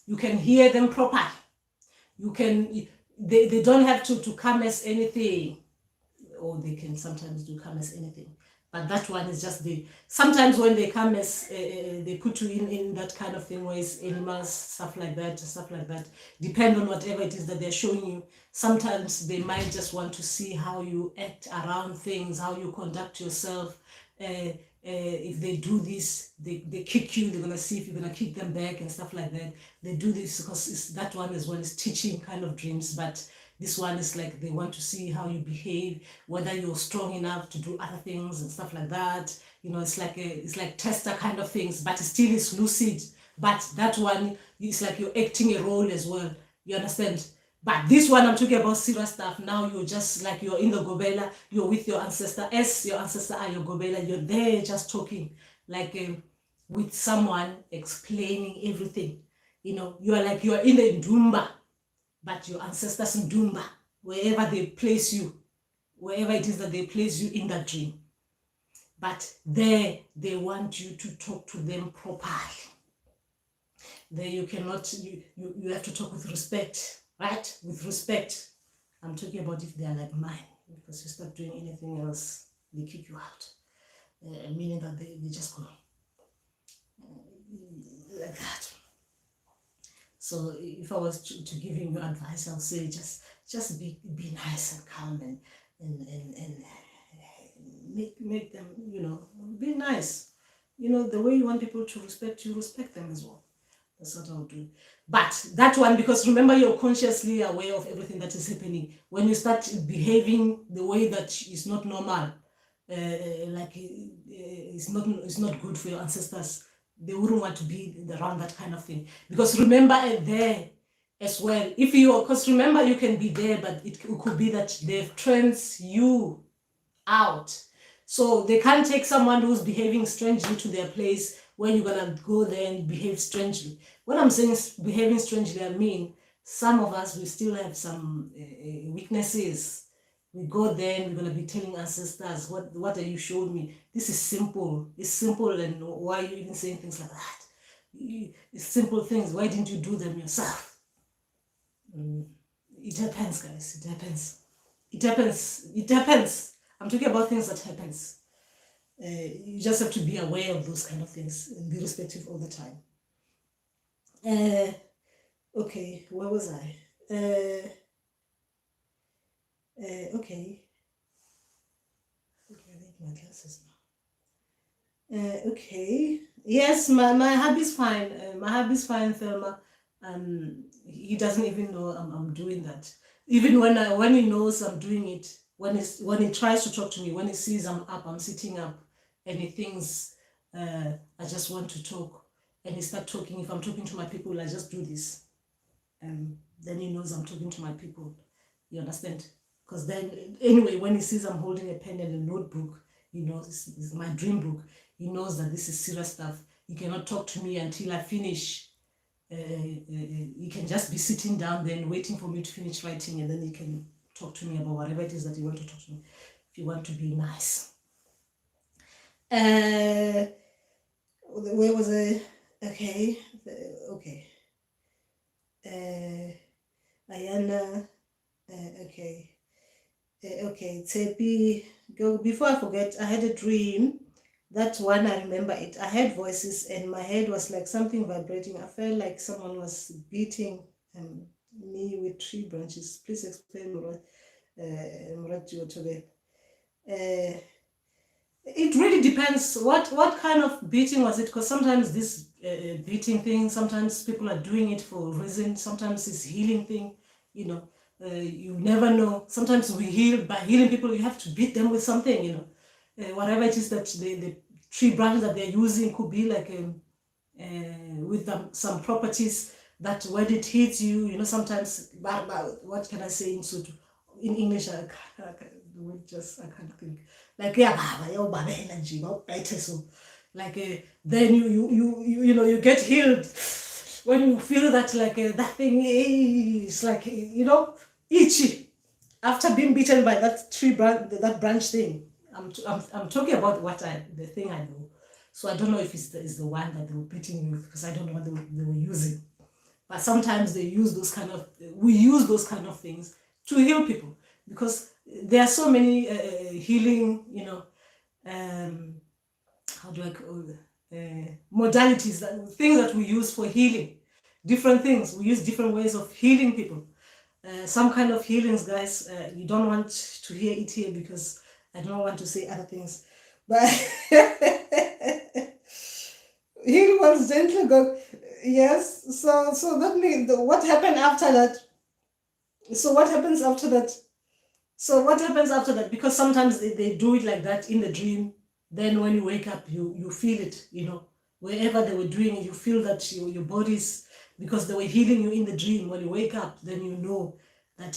You can hear them properly. They don't have to come as anything, or they can sometimes do come as anything. But that one is just sometimes when they come as, they put you in that kind of thing, where it's animals, stuff like that, depend on whatever it is that they're showing you. Sometimes they might just want to see how you act around things, how you conduct yourself. If they do this, they kick you, they're going to see if you're going to kick them back and stuff like that. They do this because that one is when it's teaching kind of dreams, but this one is like they want to see how you behave, whether you're strong enough to do other things and stuff like that. You know, it's like tester kind of things, but it still is lucid. But that one, it's like you're acting a role as well. You understand? But this one, I'm talking about serious stuff. Now you're just like, you're in the Gobela, you're with your ancestor, as your ancestor are your Gobela, you're there just talking, like with someone explaining everything. You know, you're in the Ndumba, but your ancestors in Ndumba, wherever they place you, wherever it is that they place you in that dream. But there, they want you to talk to them properly. There you cannot, you have to talk with respect, right? With respect. I'm talking about if they are like mine, because you start doing anything else, they kick you out. Meaning that they just go like that. So if I was to giving you advice, I'll say just be nice and calm and make them, be nice. The way you want people to respect you, respect them as well. That's what I'll do. But that one, because remember, you're consciously aware of everything that is happening. When you start behaving the way that is not normal, it's not good for your ancestors. They wouldn't want to be around that kind of thing. Because remember, there as well, because remember, you can be there, but it could be that they've trained you out. So they can't take someone who's behaving strangely to their place when you're gonna go there and behave strangely. When I'm saying behaving strangely, I mean some of us, we still have some weaknesses. We go there and we're gonna be telling ancestors, what are you showing me? This is simple. It's simple, and why are you even saying things like that? It's simple things. Why didn't you do them yourself? It depends, guys. It depends. It depends. It depends. I'm talking about things that happens. You just have to be aware of those kind of things and be respectful all the time. Okay, where was I? Okay. I need my glasses now. Okay. Yes, my hubby's fine. My hubby's fine, Thelma. He doesn't even know I'm doing that. Even when he knows I'm doing it, when he tries to talk to me, when he sees I'm sitting up, and he thinks I just want to talk, and he start talking. If I'm talking to my people, I just do this. Then he knows I'm talking to my people. You understand? Because then, anyway, when he sees I'm holding a pen and a notebook, he knows it's my dream book. He knows that this is serious stuff. He cannot talk to me until I finish. He can just be sitting down there and waiting for me to finish writing, and then he can talk to me about whatever it is that you want to talk to me. If you want to be nice. Where was I? Okay. Okay. Ayana. Okay. Okay. Tsepi. Go. Before I forget, I had a dream. That one, I remember it. I heard voices and my head was like something vibrating. I felt like someone was beating me with tree branches. Please explain, Murat. It really depends what kind of beating was it, because sometimes this beating thing, sometimes people are doing it for a reason, sometimes it's healing thing, you never know. Sometimes we heal. By healing people, you have to beat them with something, whatever it is that the tree branch that they're using could be like with some properties that when it hits you, sometimes, what can I say in English? I can't think. Like, energy, so like then you get healed when you feel that like that thing is like itchy after being beaten by that that branch thing. I'm talking about the thing I know. So I don't know if it's the one that they were beating me with, because I don't know what they were using. But sometimes we use those kind of things to heal people, because there are so many healing, how do I call it? Modalities, things that we use for healing. Different things. We use different ways of healing people. Some kind of healings, guys, you don't want to hear it here because I don't want to say other things. But heal one's gentle God. Yes. So that means what happened after that? So what happens after that? Because sometimes they do it like that in the dream. Then when you wake up, you feel it, wherever they were doing it, you feel that your body's, because they were healing you in the dream. When you wake up, then you know that,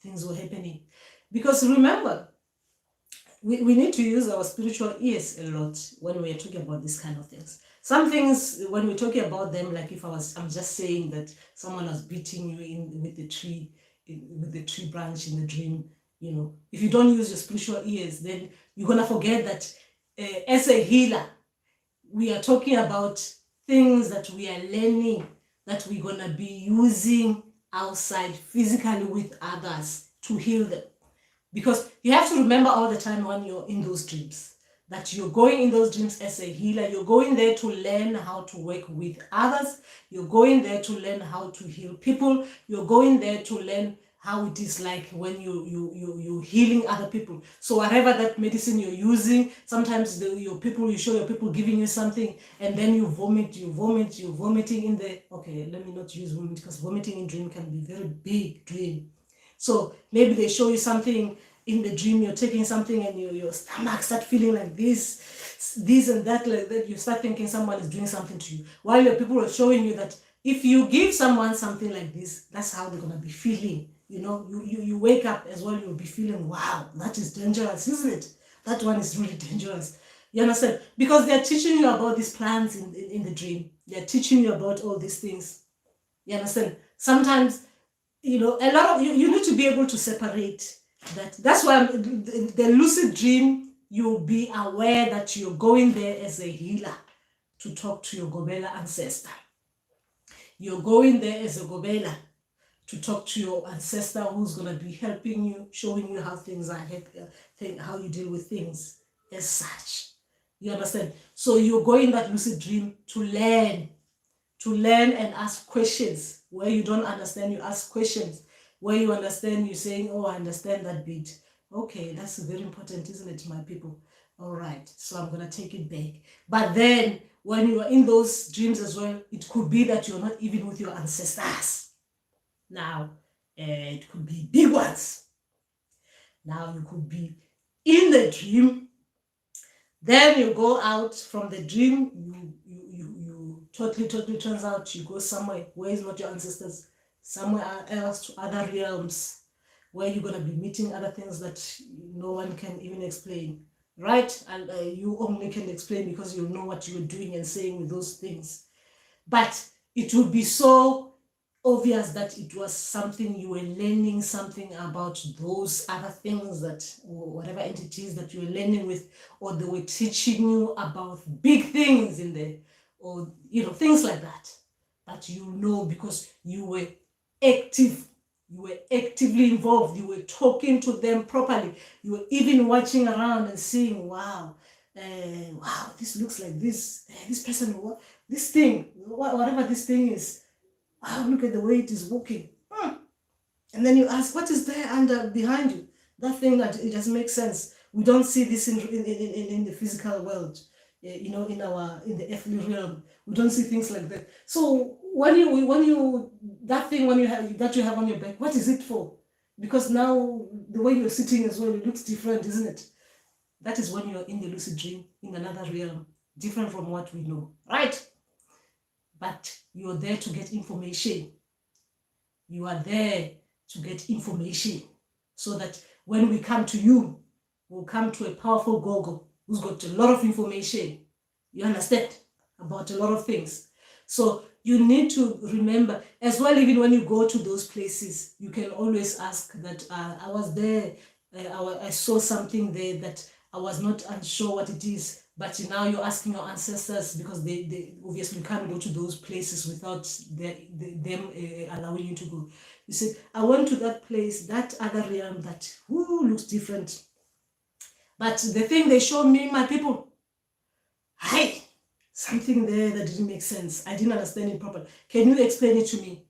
things were happening. Because remember, we need to use our spiritual ears a lot when we are talking about these kind of things. Some things, when we're talking about them, like if I'm just saying that someone was beating you with the tree branch in the dream, You know, if you don't use your spiritual ears, then you're gonna forget that as a healer, we are talking about things that we are learning that we're gonna be using outside physically with others to heal them. Because you have to remember all the time when you're in those dreams that you're going in those dreams as a healer. You're going there to learn how to work with others. You're going there to learn how to heal people. You're going there to learn how it is like when you're healing other people. So whatever that medicine you're using, sometimes you show your people giving you something and then you vomit, you're vomiting in the, okay, let me not use vomit because vomiting in dream can be very big dream. So maybe they show you something in the dream, you're taking something and your stomach start feeling like this and that, like that. You start thinking someone is doing something to you. While your people are showing you that if you give someone something like this, that's how they're gonna be feeling. You know, you wake up as well, you'll be feeling, wow, that is dangerous, isn't it? That one is really dangerous. You understand? Because they're teaching you about these plans in the dream. They're teaching you about all these things. You understand? Sometimes, you know, a lot of you need to be able to separate that. That's why the lucid dream, you'll be aware that you're going there as a healer to talk to your Gobela ancestor. You're going there as a Gobela to talk to your ancestor who's going to be helping you, showing you how things are, how you deal with things as such. You understand? So you're going that lucid dream to learn and ask questions. Where you don't understand, you ask questions. Where you understand, you're saying, oh, I understand that bit. Okay, that's very important, isn't it, my people? All right, so I'm going to take it back. But then when you are in those dreams as well, it could be that you're not even with your ancestors. Now, it could be big ones. Now you could be in the dream. Then you go out from the dream, you totally turns out you go somewhere where is not your ancestors, somewhere else, to other realms, where you're going to be meeting other things that no one can even explain, right? And you only can explain because you know what you're doing and saying with those things. But it would be so obvious that it was something you were learning something about those other things that, or whatever entities that you were learning with, or they were teaching you about big things in there, or things like that. But because you were active, you were actively involved, you were talking to them properly, you were even watching around and seeing, wow, this looks like this, this person, this thing, whatever this thing is. Oh, look at the way it is walking. And then you ask, what is there under behind you? That thing that it doesn't make sense. We don't see this in the physical world, in the earthly realm. We don't see things like that. So when you that thing you have on your back, what is it for? Because now the way you're sitting as well, it looks different, isn't it? That is when you're in the lucid dream, in another realm, different from what we know, right? But you're there to get information. You are there to get information so that when we come to you, we'll come to a powerful Gogo who's got a lot of information. You understand? About a lot of things. So you need to remember as well, even when you go to those places, you can always ask that I was there, I saw something there that I was not unsure what it is. But now you're asking your ancestors because they obviously can't go to those places without them allowing you to go. You say, I went to that place, that other realm that looks different. But the thing they showed me, my people, hey, something there that didn't make sense. I didn't understand it properly. Can you explain it to me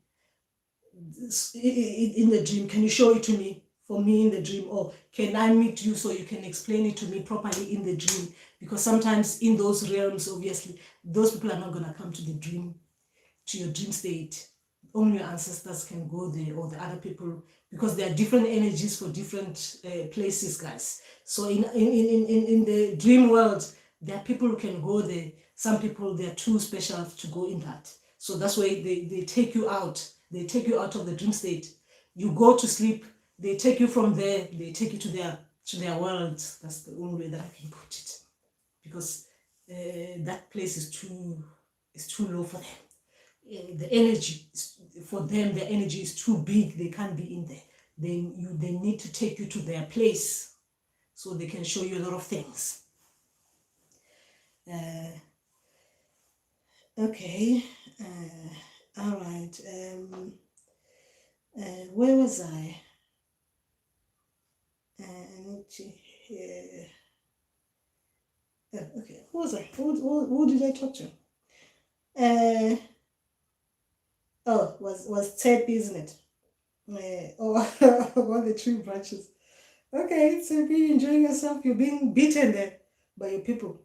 in the dream? Can you show it to me? For me in the dream, or can I meet you so you can explain it to me properly in the dream? Because sometimes in those realms, obviously, those people are not going to come to your dream state. Only your ancestors can go there, or the other people, because there are different energies for different places, guys. So in the dream world, there are people who can go there. Some people, they're too special to go in that. So that's why they take you out. They take you out of the dream state. You go to sleep. They take you from there, they take you to their world. That's the only way that I can put it. Because that place is too low for them. The energy, for them, their energy is too big. They can't be in there. they need to take you to their place so they can show you a lot of things. Okay, all right. Where was I? I need to hear. Okay, who was I? Who did I talk to? Was Ted, isn't it? About the tree branches. Okay, so be enjoying yourself. You're being beaten there by your people.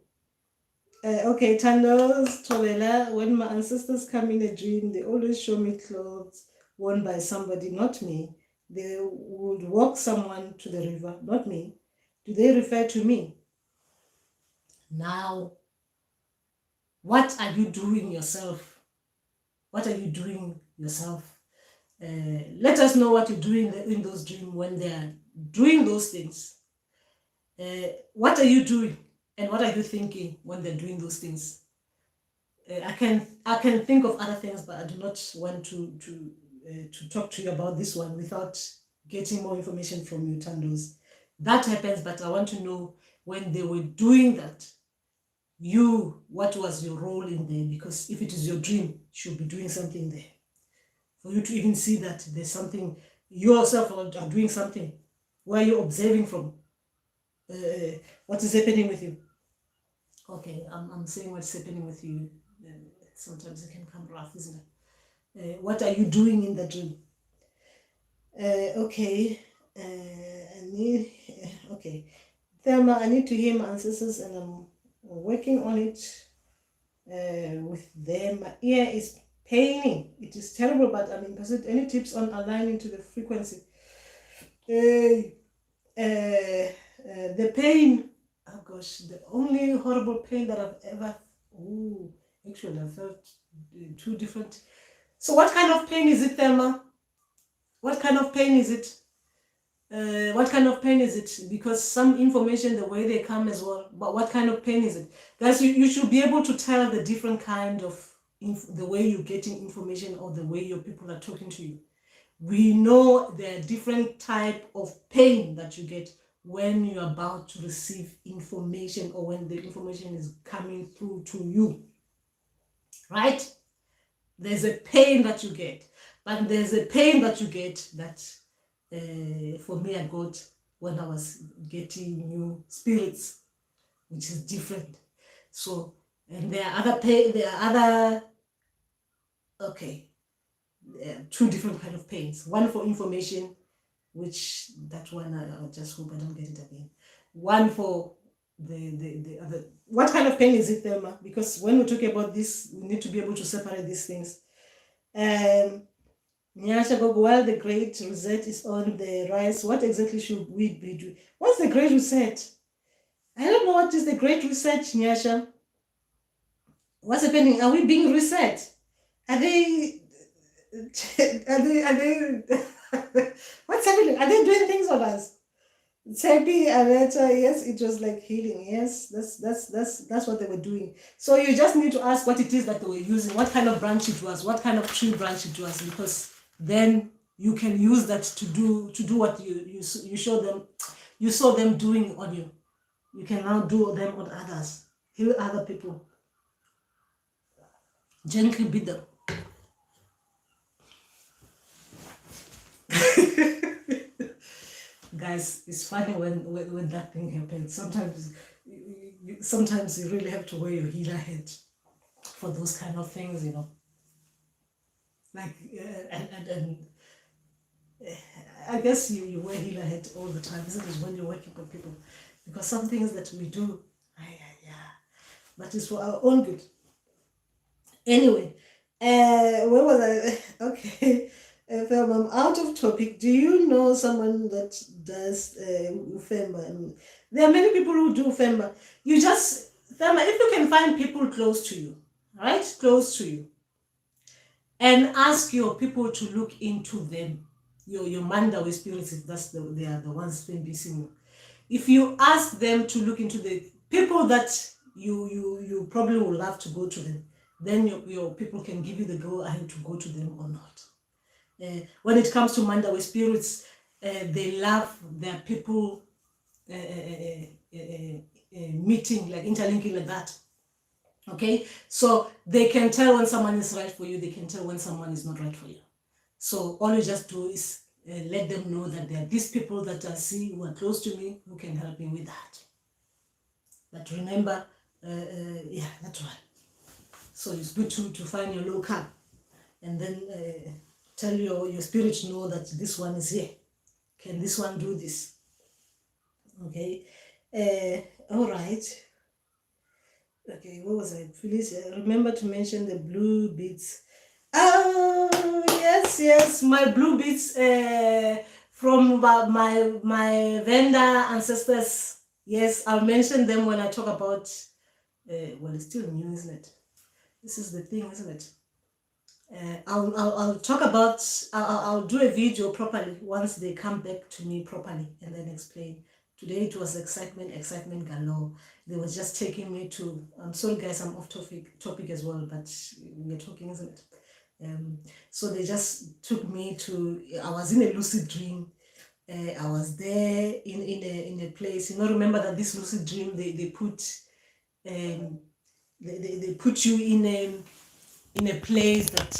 Okay, Tandos, Towela, when my ancestors come in a dream, they always show me clothes worn by somebody, not me. They would walk someone to the river, not me. Do they refer to me? Now, what are you doing yourself? What are you doing yourself? Let us know what you're doing in those dreams when they are doing those things. What are you doing and what are you thinking when they're doing those things? I can think of other things, but I do not want to talk to you about this one without getting more information from you, Tandos. That happens, but I want to know when they were doing that, what was your role in there? Because if it is your dream, you should be doing something there. For you to even see that there's something, you yourself are doing something. Where are you observing from? What is happening with you? Okay, I'm saying what's happening with you. Sometimes it can come rough, isn't it? What are you doing in the dream? Okay, okay. Thelma, I need to hear my ancestors and I'm working on it with them. My ear is paining. It is terrible, but I'm interested. Any tips on aligning to the frequency? The pain, oh gosh, the only horrible pain that I've ever, actually I felt two different. So what kind of pain is it, Thelma? What kind of pain is it? What kind of pain is it? Because some information, the way they come as well, but what kind of pain is it? Guys, you should be able to tell the different kind of, the way you're getting information or the way your people are talking to you. We know there are different type of pain that you get when you're about to receive information or when the information is coming through to you, right? There's a pain that you get, but there's a pain that you get that for me I got when I was getting new spirits, which is different. So, and there are other pain, okay, two different kind of pains. One for information, which that one I just hope I don't get it again. One for the other. What kind of pain is it, Thelma? Because when we're talking about this, we need to be able to separate these things. Nyasha Gogo, while the Great Reset is on the rise, what exactly should we be doing? What's the Great Reset? I don't know what is the Great Reset, Nyasha. What's happening? Are we being reset? Are they what's happening? Are they doing things on us? Therapy and yes, it was like healing. Yes, that's what they were doing. So you just need to ask what it is that they were using, what kind of branch it was, what kind of tree branch it was, because then you can use that to do what you show them, you saw them doing on you. You can now do them on others, heal other people, gently beat them. Guys, it's funny when that thing happens. Sometimes you really have to wear your healer hat for those kind of things, you know. Like, and I guess you wear healer hat all the time, isn't it, when you're working with people? Because some things that we do, but it's for our own good. Anyway, where was I? Okay. If I'm out of topic, do you know someone that does Ufemba? There are many people who do Ufemba. Fema, if you can find people close to you, right? Close to you, and ask your people to look into them, your Mandawi spirits, if they are the ones facing you. If you ask them to look into the people that you probably will love to go to them, then your people can give you the go ahead to go to them or not. When it comes to Mandawi spirits, they love their people meeting, like interlinking like that. Okay, so they can tell when someone is right for you, they can tell when someone is not right for you. So all you just do is let them know that there are these people that I see who are close to me who can help me with that. But remember, yeah, that's one. So it's good to find your local and then tell your spirit to know that this one is here. Can this one do this? Okay. All right. Okay, what was I? Please remember to mention the blue beads. Oh, yes, my blue beads from my vendor ancestors. Yes, I'll mention them when I talk about, well, it's still new, isn't it? This is the thing, isn't it? I'll talk about, I'll do a video properly once they come back to me properly and then explain. Today it was excitement galore. They were just taking me to, I'm sorry guys, I'm off topic as well, but we're talking, isn't it? So they just took me to, I was in a lucid dream. I was there in a place, remember that this lucid dream, they put, they put you in a place that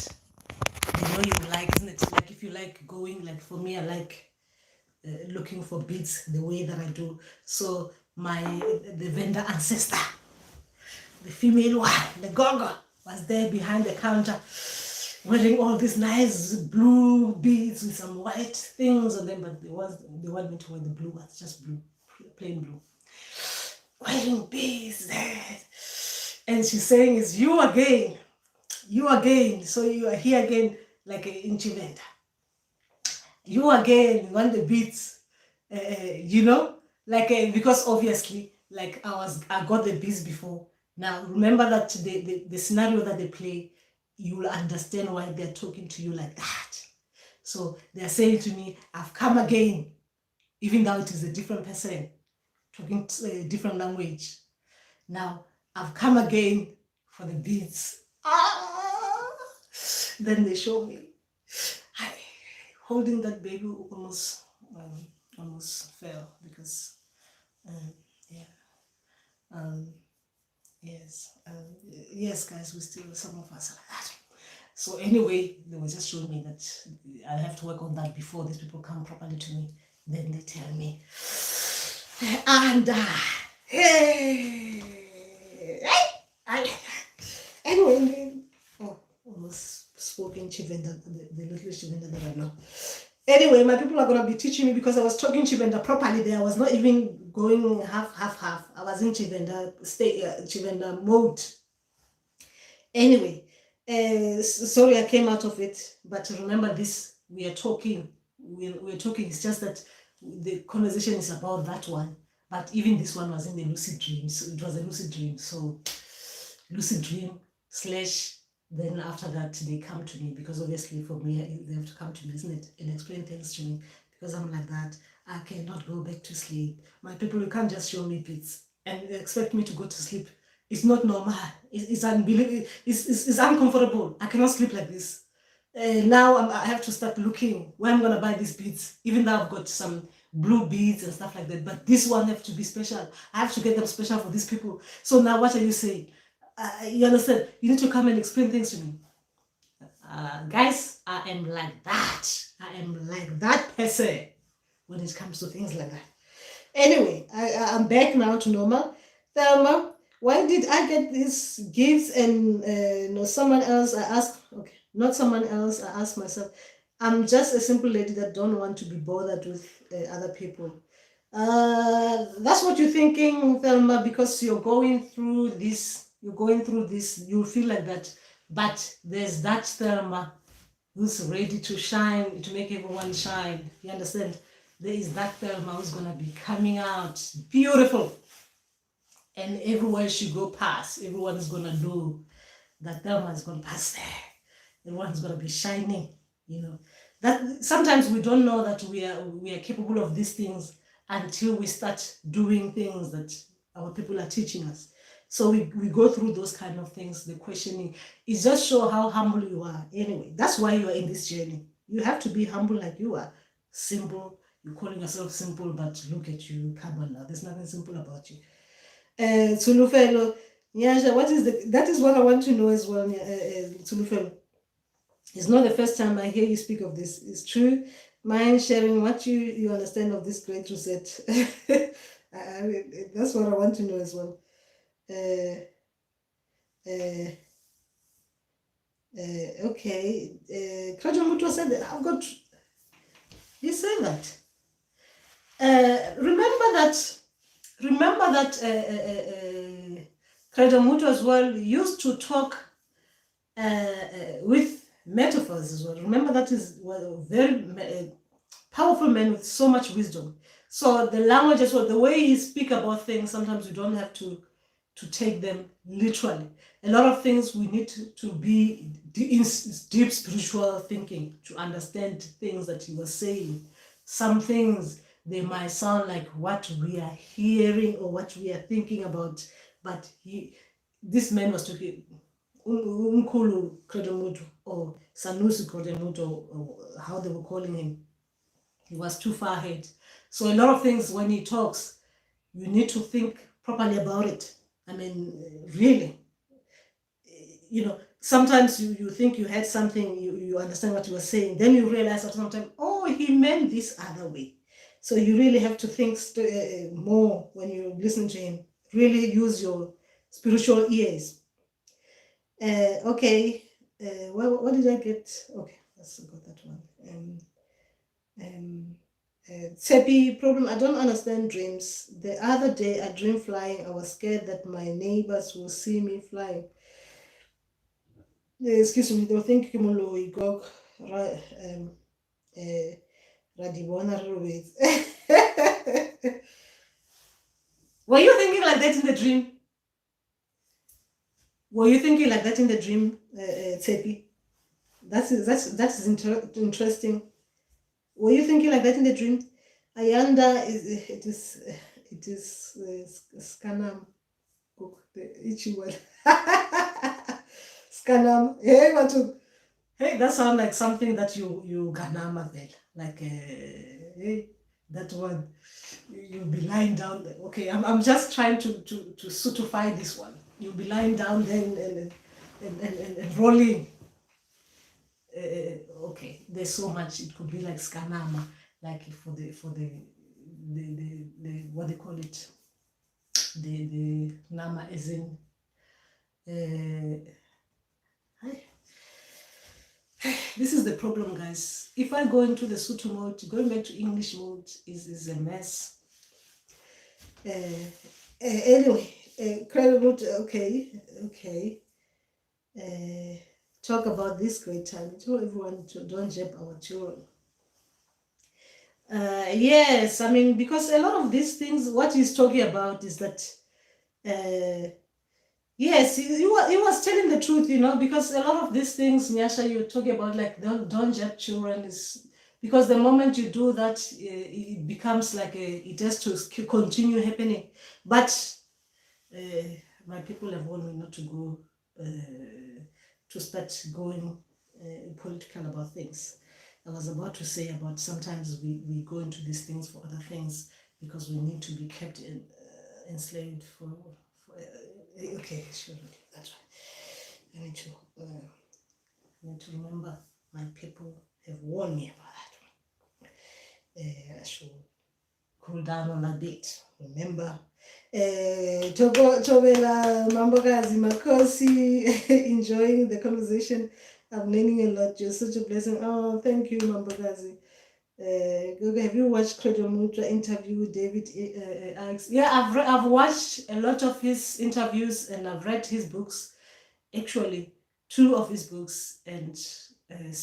you like, isn't it? Like if you like going, like for me, I like looking for beads the way that I do. So the vendor ancestor, the female one, the gogo, was there behind the counter wearing all these nice blue beads with some white things on them, but they want me to wear the blue ones, just blue, plain blue. Wearing beads there. And she's saying, it's you again. You again. So you are here again like an inchivenda. You again want the beats, because obviously, like I got the beats before. Now remember that the scenario that they play, you will understand why they're talking to you like that. So they're saying to me, I've come again, even though it is a different person talking a different language. Now I've come again for the beats. Then they show me holding that baby who almost fell because, yes, guys, some of us are like that. So anyway, they were just showing me that I have to work on that before these people come properly to me. Then they tell me, and anyway, almost spoken Chivenda, the little Chivenda that I know. Anyway, my people are going to be teaching me because I was talking Chivenda properly there. I was not even going half. I was in Chivenda mode. Anyway, sorry I came out of it, but remember this, we are talking. We're talking, it's just that the conversation is about that one. But even this one was in the lucid dream. So it was a lucid dream. So lucid dream / then after that they come to me, because obviously for me they have to come to me, isn't it, and explain things to me, because I'm like that. I cannot go back to sleep. My people, you can't just show me bits and expect me to go to sleep. It's not normal. It's unbelievable. It's uncomfortable. I cannot sleep like this. Now I have to start looking where I'm gonna buy these beads, even though I've got some blue beads and stuff like that, but this one have to be special. I have to get them special for these people. So now what are you saying? You understand? You need to come and explain things to me. Guys, I am like that. I am like that person when it comes to things like that. Anyway, I'm back now to normal. Thelma, why did I get these gifts and someone else? I asked, okay, not someone else. I asked myself. I'm just a simple lady that don't want to be bothered with other people. That's what you're thinking, Thelma, because you're going through this. You'll feel like that. But there's that Thelma who's ready to shine, to make everyone shine. You understand? There is that Thelma who's going to be coming out beautiful. And everywhere she go past, everyone's going to know that Thelma is going to pass there. Everyone's going to be shining, That sometimes we don't know that we are capable of these things until we start doing things that our people are teaching us. So we go through those kind of things, the questioning. It just shows how humble you are. Anyway, that's why you are in this journey. You have to be humble like you are. Simple You're calling yourself simple, but look at you, come on now, there's nothing simple about you. Tulufelo, Nyasha, that is what I want to know as well, Tulufelo. It's not the first time I hear you speak of this. It's true. Mind sharing what you understand of this great reset. That's what I want to know as well. Okay. Krajamuto said that I've got. You say that. Remember that Krajamuto as well used to talk with metaphors as well. Remember that is a very powerful man with so much wisdom. So the language as well, the way he speak about things, sometimes you don't have to take them literally. A lot of things we need to be in deep spiritual thinking to understand things that he was saying. Some things, they might sound like what we are hearing or what we are thinking about, but this man was talking Umkulu Kredemutu or Sanusi Kredemutu, or how they were calling him. He was too far ahead. So a lot of things when he talks, you need to think properly about it. I mean, really, sometimes you think you had something, you understand what you were saying, then you realize at some time, oh, he meant this other way. So you really have to think more when you listen to him. Really use your spiritual ears. Okay, what did I get? Okay, let's got that one. Tsepi problem, I don't understand dreams. The other day I dreamed flying. I was scared that my neighbors will see me flying. Excuse me, they'll think Kimolo Igok Radibona Ruiz. Were you thinking like that in the dream? Were you thinking like that in the dream, Tsepi? That's interesting. Were you thinking like that in the dream? Ayanda it is Scanam cook the Ichiwan. Scanam. Hey, that sounds like something that you ganama there. Like hey, that one you'll be lying down there. Okay, I'm just trying to certify this one. You'll be lying down then and rolling. Okay, there's so much. It could be like Scanama, like for the what they call it, the Nama is in. This is the problem, guys. If I go into the Sutu mode, going back to English mode is a mess. Anyway, credible. Okay. Talk about this great time. Tell everyone to don't jab our children. Yes, I mean, because a lot of these things, what he's talking about is that, yes, he was telling the truth, because a lot of these things, Nyasha, you're talking about, like, don't jab children, is because the moment you do that, it becomes like it has to continue happening. But my people have warned me not to go to start going political about things. I was about to say about sometimes we go into these things for other things because we need to be kept enslaved for okay, sure, that's right. I need to remember my people have warned me about that. I should cool down on a bit. Remember, Tobela Mambogazi Makosi, enjoying the conversation. I'm learning a lot. You're such a blessing. Oh, thank you, Mambogazi. Have you watched Credo Mutra interview with David Alex? Yeah, I've watched a lot of his interviews and I've read his books. Actually, 2 of his books, and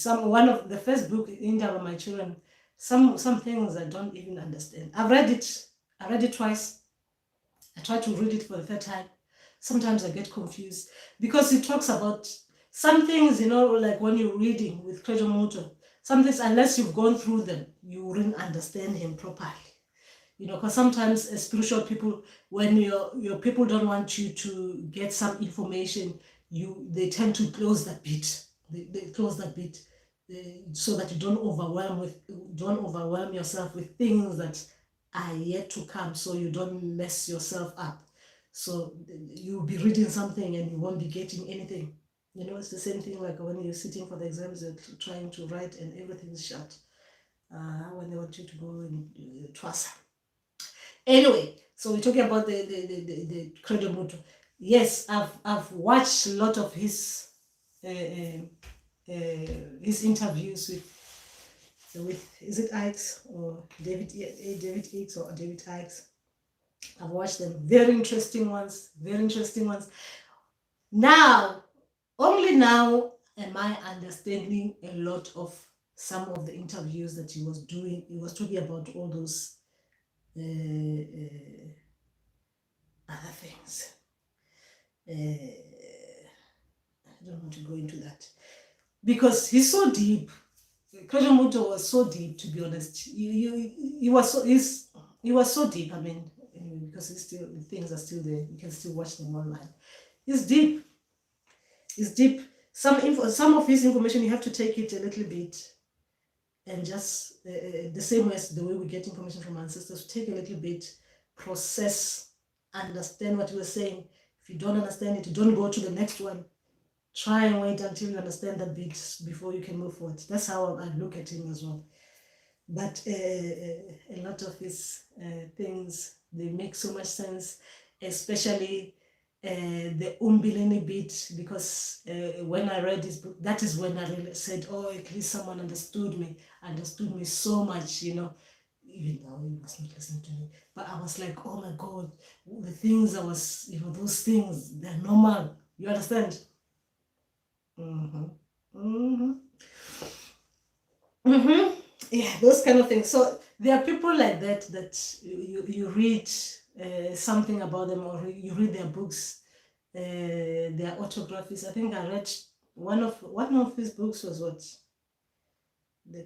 one of the first book, India My Children. Some things I don't even understand. I read it twice. I try to read it for the 3rd time. Sometimes I get confused because it talks about some things, like when you're reading with Krejo Moto, some things, unless you've gone through them, you wouldn't understand him properly. Because sometimes as spiritual people, when your people don't want you to get some information, they tend to close that bit. They close that bit. so that you don't overwhelm yourself with things that are yet to come, so you don't mess yourself up. So you'll be reading something and you won't be getting anything. It's the same thing like when you're sitting for the exams, you're trying to write and everything's shut. When they want you to go and trust. Anyway, so we're talking about the Credo Motto. Yes, I've watched a lot of his interviews with is it Ikes or David Ikes or David Ikes. I've watched them. Very interesting ones. Very interesting ones. Now, only now am I understanding a lot of some of the interviews that he was doing. He was talking about all those other things. I don't want to go into that because he's so deep. Credo Motto was so deep, to be honest. He was so deep. I mean, because things are still there. You can still watch them online. It's deep. It's deep. Some of his information you have to take it a little bit, and just the same as the way we get information from ancestors, take a little bit, process, understand what you were saying. If you don't understand it, don't go to the next one. Try and wait until you understand that bit before you can move forward. That's how I look at him as well. But a lot of his things, they make so much sense, especially the umbilini bit, because when I read his book, that is when I really said, oh, at least someone understood me so much, even though he was not listening to me. But I was like, oh my God, the things I was, those things, they're normal. You understand? Yeah, those kind of things. So there are people like that you read something about them, or you read their books, their autobiographies. I think I read one of his books was what, the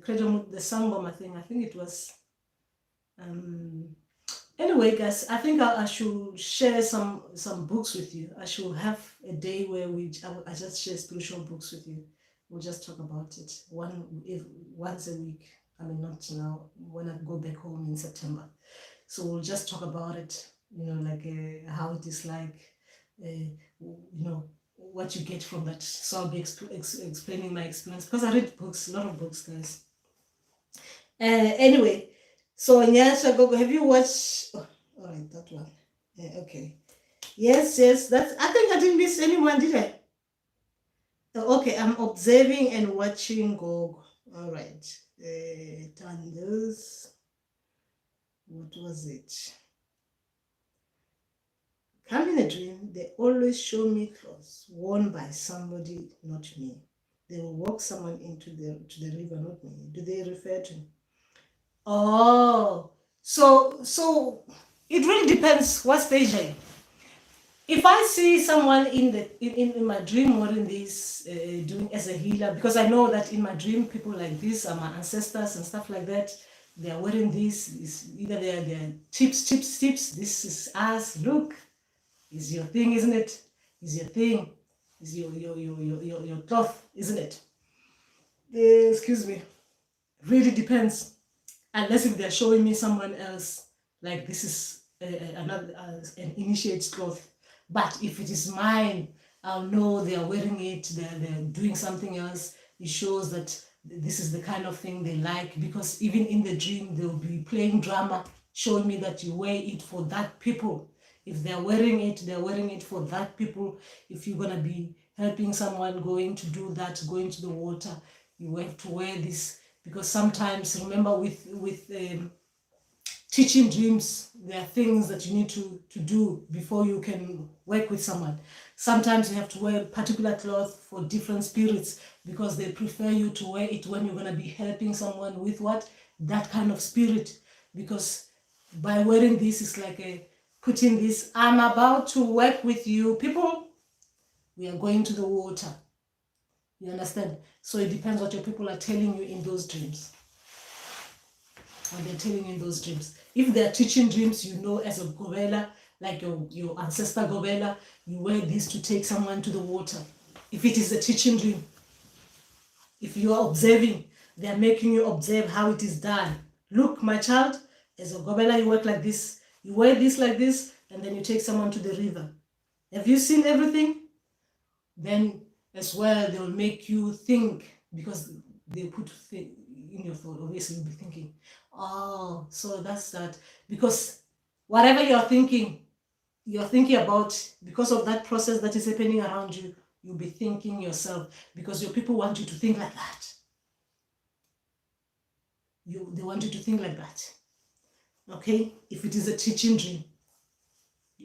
Sangoma thing. I think it was. Anyway, guys, I think I should share some books with you. I should have a day where I just share spiritual books with you. We'll just talk about it once a week. I mean, not now, when I go back home in September. So we'll just talk about it, like how it is like, what you get from that. So I'll be explaining my experience, because I read books, a lot of books, guys. Anyway, so Nyasha Gogo, have you watched? Oh, all right, that one. Okay. Yes, that's. I think I didn't miss anyone, did I? Okay, I'm observing and watching Gogo. All right. Tanders. What was it? Come in a dream, they always show me clothes worn by somebody, not me. They will walk someone into to the river, not me. Do they refer to me? Oh, so it really depends what stage I'm. If I see someone in my dream wearing this, doing as a healer, because I know that in my dream people like this are my ancestors and stuff like that. They are wearing this. Either they're tips. This is us. Look, is your thing, isn't it? Is your thing? Is your cloth, isn't it? Excuse me. Really depends. Unless if they're showing me someone else, like this is another an initiate's cloth. But if it is mine, I'll know they are wearing it, they're doing something else. It shows that this is the kind of thing they like, because even in the dream, they'll be playing drama, showing me that you wear it for that people. If they're wearing it, they're wearing it for that people. If you're going to be helping someone going to do that, going to the water, you have to wear this. Because sometimes, remember, with teaching dreams, there are things that you need to do before you can work with someone. Sometimes you have to wear particular cloth for different spirits, because they prefer you to wear it when you're going to be helping someone with what? That kind of spirit. Because by wearing this, it's like putting this, I'm about to work with you. People, we are going to the water. You understand? So it depends what your people are telling you in those dreams. What they're telling you in those dreams. If they're teaching dreams, as a Gobela, like your ancestor Gobela, you wear this to take someone to the water. If it is a teaching dream. If you are observing, they are making you observe how it is done. Look, my child, as a gobela, you work like this. You wear this like this, and then you take someone to the river. Have you seen everything? Then as well, they will make you think, because they put in your thought. Obviously, you'll be thinking, oh, so that's that. Because whatever you're thinking about, because of that process that is happening around you, you'll be thinking yourself, because your people want you to think like that. They want you to think like that. Okay? If it is a teaching dream,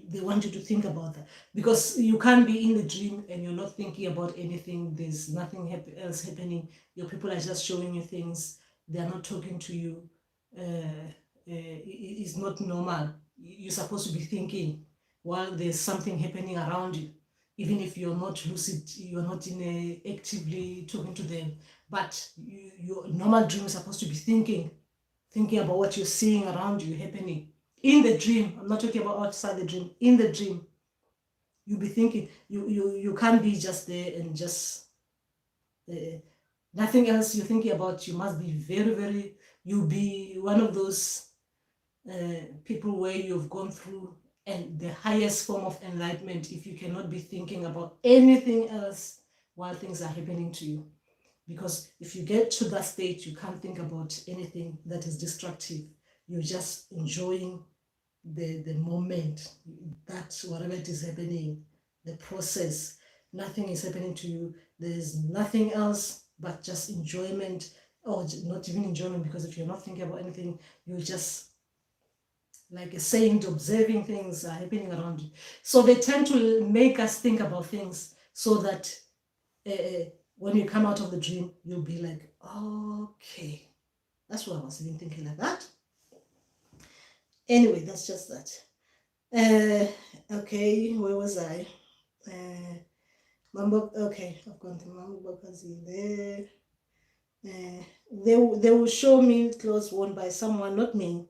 they want you to think about that, because you can't be in the dream and you're not thinking about anything. There's nothing else happening. Your people are just showing you things. They are not talking to you. It's not normal. You're supposed to be thinking while there's something happening around you. Even if you're not lucid, you're not actively talking to them, but your normal dream is supposed to be thinking about what you're seeing around you happening. In the dream, I'm not talking about outside the dream. In the dream, you'll be thinking. You can't be just there and just nothing else you're thinking about. You must be very, very, you'll be one of those people where you've gone through and the highest form of enlightenment if you cannot be thinking about anything else while things are happening to you. Because if you get to that state, you can't think about anything that is destructive. You're just enjoying the moment, that whatever it is happening, the process. Nothing is happening to you. There's nothing else but just enjoyment, or not even enjoyment, because if you're not thinking about anything, you're just like a saint, observing things are happening around you. So they tend to make us think about things so that when you come out of the dream, you'll be like, okay, that's what I was even thinking, like that. Anyway, that's just that. Okay, where was I? Mambo, okay, I've gone to Mambo Bakazi there. They will show me clothes worn by someone, not me.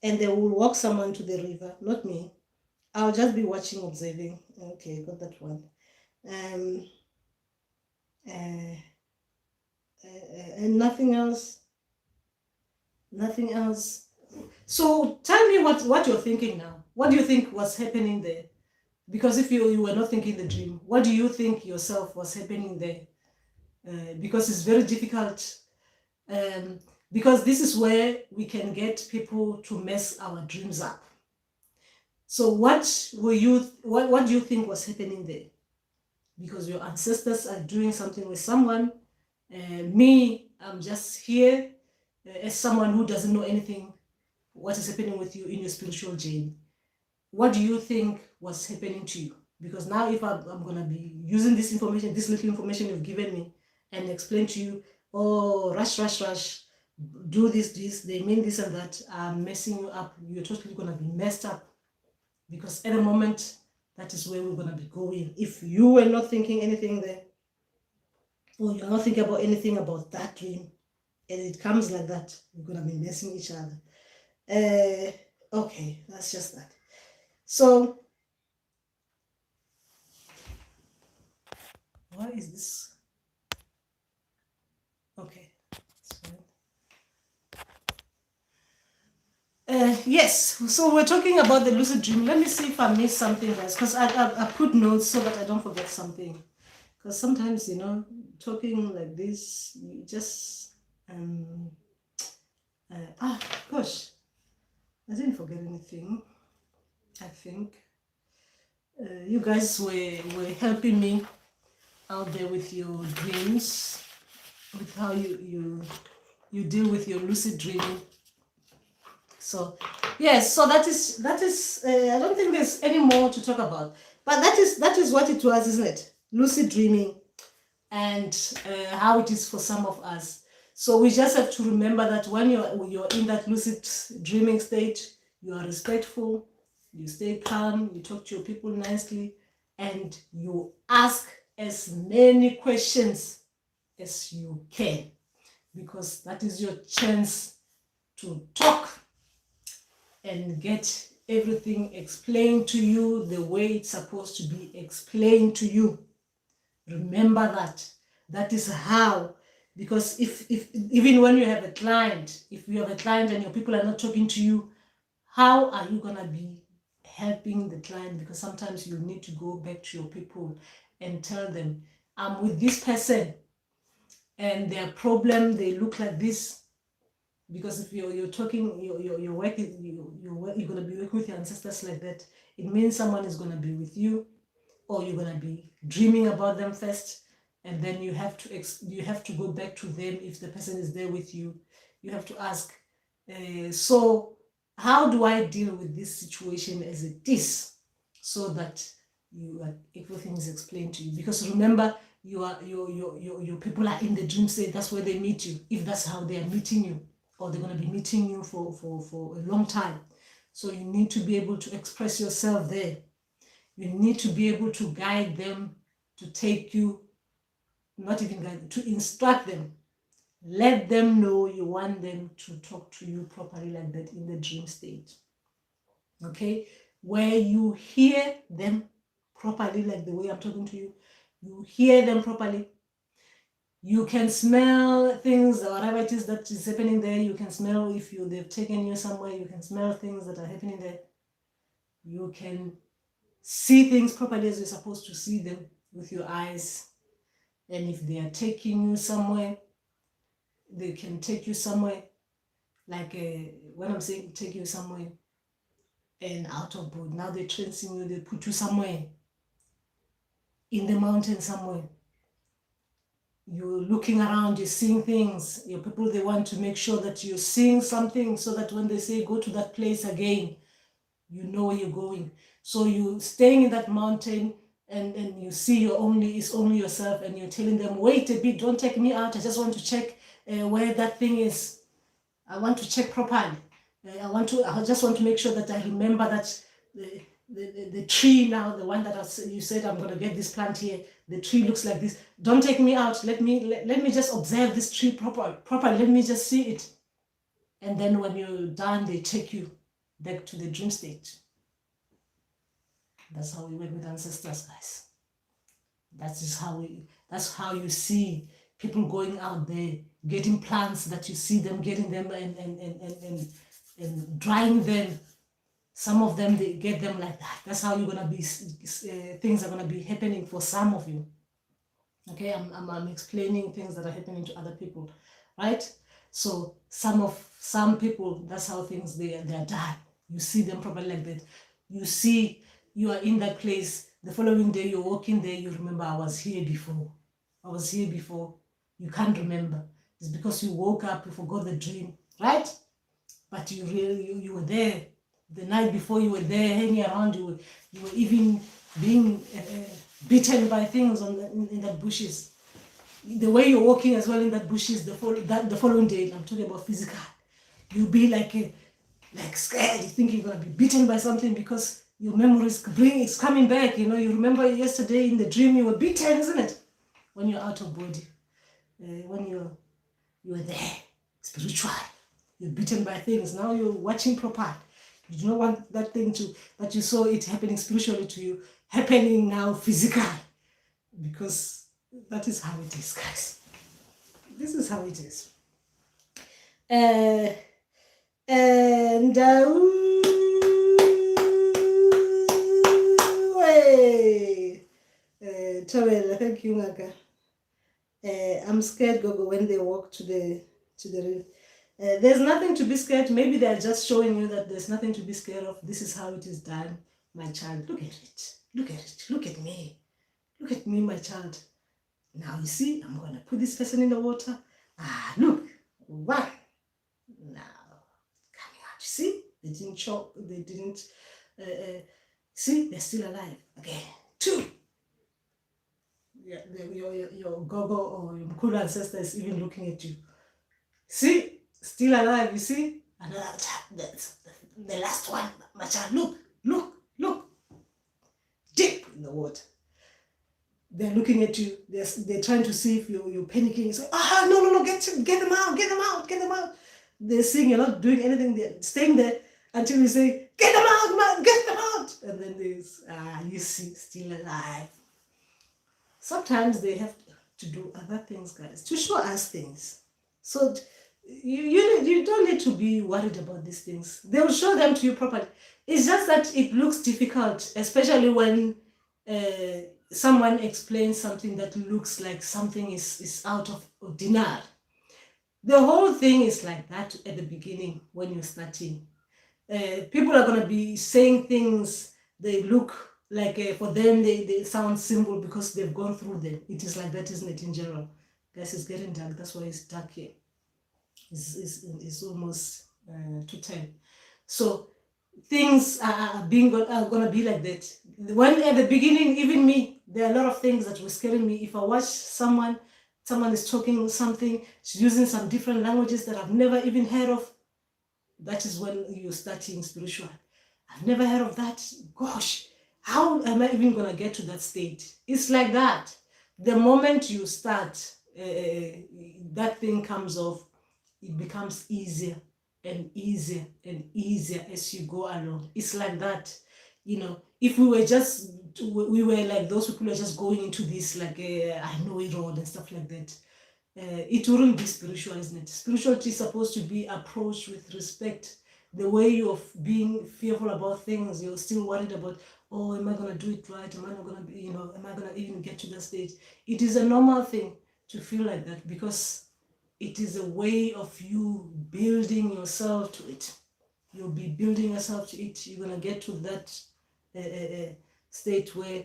And they will walk someone to the river, not me. I'll just be watching, observing. Okay, got that one. And nothing else. Nothing else. So tell me what you're thinking now. What do you think was happening there? Because if you were not thinking the dream, what do you think yourself was happening there? Because it's very difficult. Because this is where we can get people to mess our dreams up. So what do you think was happening there? Because your ancestors are doing something with someone. Me, I'm just here as someone who doesn't know anything, what is happening with you in your spiritual journey. What do you think was happening to you? Because now if I'm going to be using this information, this little information you've given me, and explain to you, oh, rush, do this, they mean this and that, I'm messing you up. You're totally going to be messed up. Because at the moment, that is where we're going to be going. If you were not thinking anything there, or you're not thinking about anything about that dream, and it comes like that, we're going to be messing each other. Okay, that's just that. So, why is this? Okay, yes, so we're talking about the lucid dream. Let me see if I missed something, guys, because I put notes so that I don't forget something. Because sometimes, talking like this, you just, gosh, I didn't forget anything, I think. You guys were helping me out there with your dreams, with how you deal with your lucid dreaming. So yes, so that is I don't think there's any more to talk about, but that is what it was, isn't it? Lucid dreaming, and how it is for some of us. So we just have to remember that when you're in that lucid dreaming state, you are respectful, you stay calm, you talk to your people nicely, and you ask as many questions as you can, because that is your chance to talk and get everything explained to you the way it's supposed to be explained to you. Remember that. That is how Because if even when you have a client, if you have a client and your people are not talking to you, how are you gonna be helping the client? Because sometimes you need to go back to your people and tell them, I'm with this person and their problem, they look like this. Because if you're talking, you're working, you're gonna be working with your ancestors like that, it means someone is gonna be with you, or you're gonna be dreaming about them first, and then you have to go back to them. If the person is there with you, you have to ask, so how do I deal with this situation as it is, so that everything is explained to you. Because remember, your people are in the dream state. That's where they meet you, if that's how they are meeting you, or they're going to be meeting you for a long time. So you need to be able to express yourself there. You need to be able to guide them, to take you, not even guide, to instruct them. Let them know you want them to talk to you properly like that in the dream state. Okay? Where you hear them properly, like the way I'm talking to you, you hear them properly. You can smell things, or whatever it is that is happening there. You can smell if they've taken you somewhere. You can smell things that are happening there. You can see things properly as you're supposed to see them with your eyes. And if they are taking you somewhere, they can take you somewhere. Like when I'm saying take you somewhere and out of board, now they're tracing you, they put you somewhere in the mountain somewhere. You're looking around, you're seeing things. Your people, they want to make sure that you're seeing something, so that when they say go to that place again, you know where you're going. So you're staying in that mountain, and you see it's only yourself, and you're telling them, wait a bit, don't take me out. I just want to check where that thing is. I want to check properly. I just want to make sure that I remember that the tree now, the one that you said I'm going to get this plant here, the tree looks like this. Don't take me out. Let me just observe this tree properly. Let me just see it. And then when you're done, they take you back to the dream state. That's how we work with ancestors, guys. That's how you see people going out there, getting plants that you see them getting them and drying them. Some of them, they get them like that. That's how you're gonna be. Things are gonna be happening for some of you. Okay, I'm explaining things that are happening to other people, right? So some people, that's how things they are done. You see them probably like that. You see you are in that place. The following day you're walking there. You remember, I was here before. I was here before. You can't remember. It's because you woke up. You forgot the dream, right? But you were there. The night before, you were there hanging around. You were even being bitten by things in the bushes. The way you're walking as well in that bushes the following day, I'm talking about physical, you'll be like scared. You think you're gonna be bitten by something because your memory is coming back. You remember yesterday in the dream you were bitten, isn't it? When you're out of body, when you were there, spiritual, you're bitten by things. Now you're watching proper. You do not want that thing that you saw it happening spiritually to you, happening now physical. Because that is how it is, guys. This is how it is. And Tawela, thank you, Maka. I'm scared, Gogo, when they walk to the reef. There's nothing to be scared. Maybe they're just showing you that there's nothing to be scared of. This is how it is done, my child. Look at it. Look at it. Look at me. Look at me, my child. Now you see, I'm going to put this person in the water. Look. One. Now, coming out. You see? They didn't choke. They didn't. See? They're still alive. Again. Two. Yeah, your Gogo or your Mkulu ancestor is even looking at you. See? Still alive, you see? Another tap. That's the last one. My child, look. Look. Look. Deep in the water. They're looking at you. They're trying to see if you're panicking. You say, no, get them out. They're seeing you're not doing anything. They're staying there until you say, get them out, man, get them out. And then there's, you see, still alive. Sometimes they have to do other things, guys, to show us things. So you don't need to be worried about these things. They will show them to you properly. It's just that it looks difficult, especially when someone explains something that looks like something is out of ordinary. The whole thing is like that at the beginning when you're starting. People are going to be saying things, they look like for them they sound simple because they've gone through them. It is like that, isn't it, in general? Guys, it's getting dark. That's why it's dark here. It's almost 2:10. So things are going to be like that. When at the beginning, even me, there are a lot of things that were scaring me. If I watch someone is talking something, she's using some different languages that I've never even heard of, that is when you're starting spiritual. I've never heard of that. Gosh, how am I even going to get to that state? It's like that. The moment you start, that thing comes off, it becomes easier and easier and easier as you go along. It's like that. If we were like those people who are just going into this, like, I know it all and stuff like that. It wouldn't be spiritual, isn't it? Spirituality is supposed to be approached with respect. The way you're being fearful about things, you're still worried about, oh, am I going to do it right? Am I not going to be, am I going to even get to that stage? It is a normal thing to feel like that because it is a way of you building yourself to it. You'll be building yourself to it. You're going to get to that state where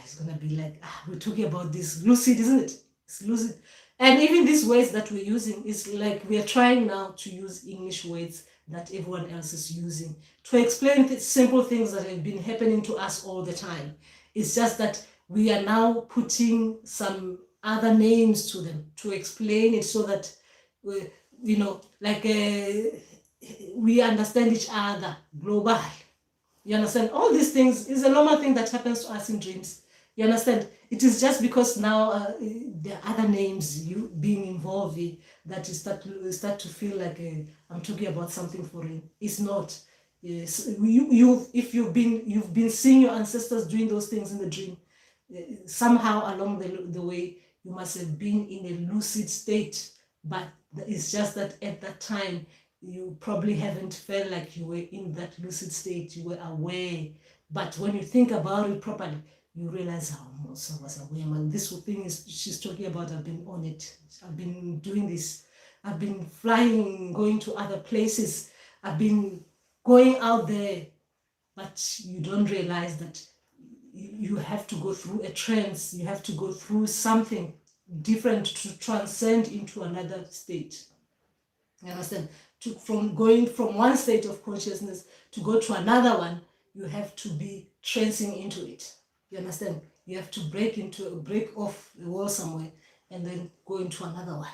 it's going to be like, we're talking about this lucid, isn't it? It's lucid. And even these words that we're using is like we are trying now to use English words that everyone else is using to explain simple things that have been happening to us all the time. It's just that we are now putting some other names to them to explain it so that we, we understand each other globally. You understand? All these things is a normal thing that happens to us in dreams. You understand? It is just because now there are other names you being involved in that you start to feel like I'm talking about something foreign. It's not. Yes, if you've been seeing your ancestors doing those things in the dream, somehow along the way you must have been in a lucid state. But it's just that at that time you probably haven't felt like you were in that lucid state. You were aware. But when you think about it properly, you realize how much I was aware, man. This thing she's talking about, I've been on it. I've been doing this. I've been flying, going to other places. I've been going out there. But you don't realize that you have to go through a trance. You have to go through something different to transcend into another state. You understand? From going from one state of consciousness to go to another one, you have to be trancing into it. You understand? You have to break off the wall somewhere and then go into another one.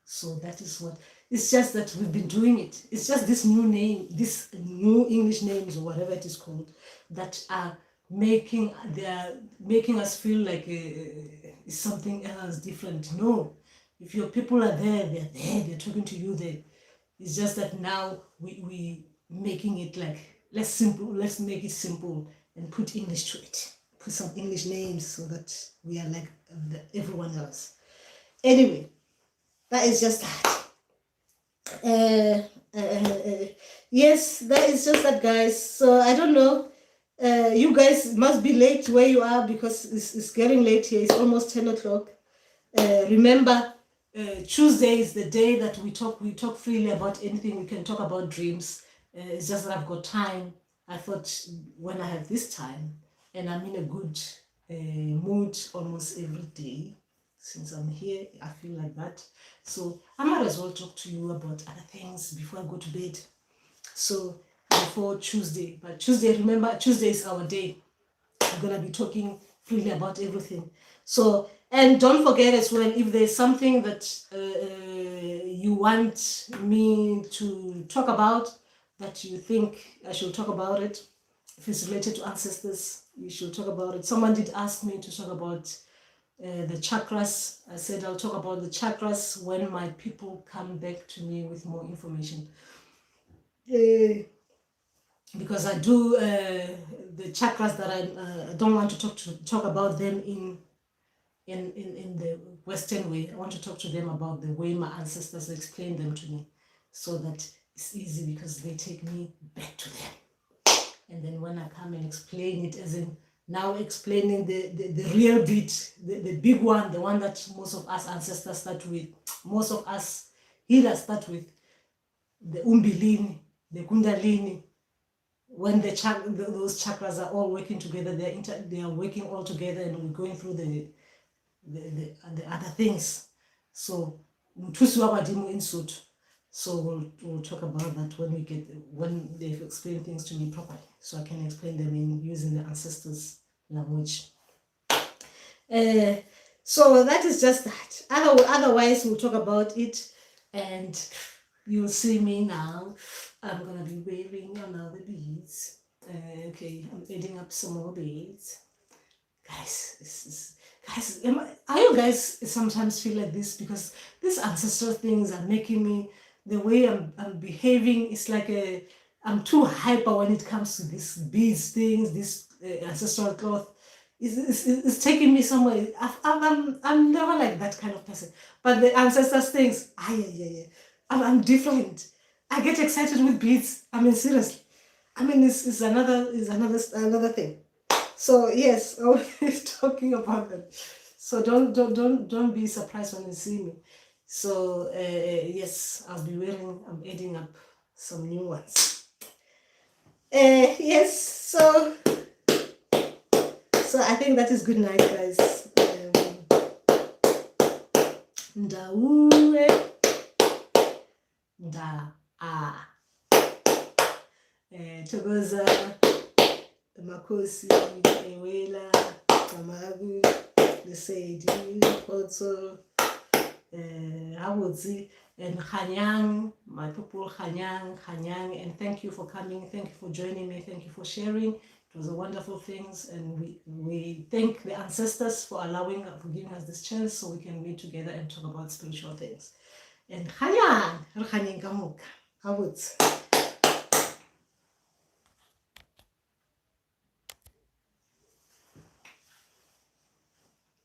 So that is what, it's just that we've been doing it. It's just this new new English names or whatever it is called that are making us feel like it's something else different. No, if your people are there, they're talking to you there. It's just that now we making it like let's make it simple and put English to it. Put some English names so that we are like everyone else. Anyway, that is just that. Yes, that is just that, guys. So I don't know. You guys must be late where you are because it's getting late here. It's almost 10 o'clock. Remember, Tuesday is the day that we talk freely about anything. We can talk about dreams. It's just that I've got time. I thought when I have this time and I'm in a good mood almost every day, since I'm here, I feel like that. So I might as well talk to you about other things before I go to bed. So before Tuesday, but Tuesday, remember, Tuesday is our day. I'm gonna be talking freely about everything. So, and don't forget as well, if there's something that you want me to talk about, that you think I should talk about it, if it's related to ancestors, you should talk about it. Someone did ask me to talk about the chakras. I said I'll talk about the chakras when my people come back to me with more information. Because I do the chakras that I don't want to talk about them in the Western way. I want to talk to them about the way my ancestors explained them to me, so that it's easy because they take me back to them. And then when I come and explain it, as in now explaining the real beat, the big one, the one that most of us ancestors start with, most of us healers start with, the umbilini, the kundalini. When those chakras are all working together, they are working all together, and we're going through the other things. So so we'll talk about that when they've explained things to me properly, so I can explain them in using the ancestors' language. So that is just that. Otherwise, we'll talk about it, and you'll see me now. I'm gonna be wearing another beads. Okay, I'm adding up some more beads. Guys, are you guys sometimes feel like this? Because these ancestral things are making me, the way I'm behaving, it's like I'm too hyper when it comes to these beads things, this ancestral cloth. It's taking me somewhere. I'm never like that kind of person. But the ancestors things, I'm different. I get excited with beads. I mean, seriously. I mean, it's another thing. So yes, I'll be talking about them. So don't be surprised when you see me. So yes, I'm adding up some new ones. Yes, so I think that is good night, guys. Ndawe nda Togoza Makosi Ewela Tamagu Lesedi Poto Awudzi and Hanyang, my people Hanyang, and thank you for coming, thank you for joining me, thank you for sharing. It was a wonderful things, and we thank the ancestors for giving us this chance so we can meet together and talk about spiritual things. And Hanyang Kamuk Awudzi.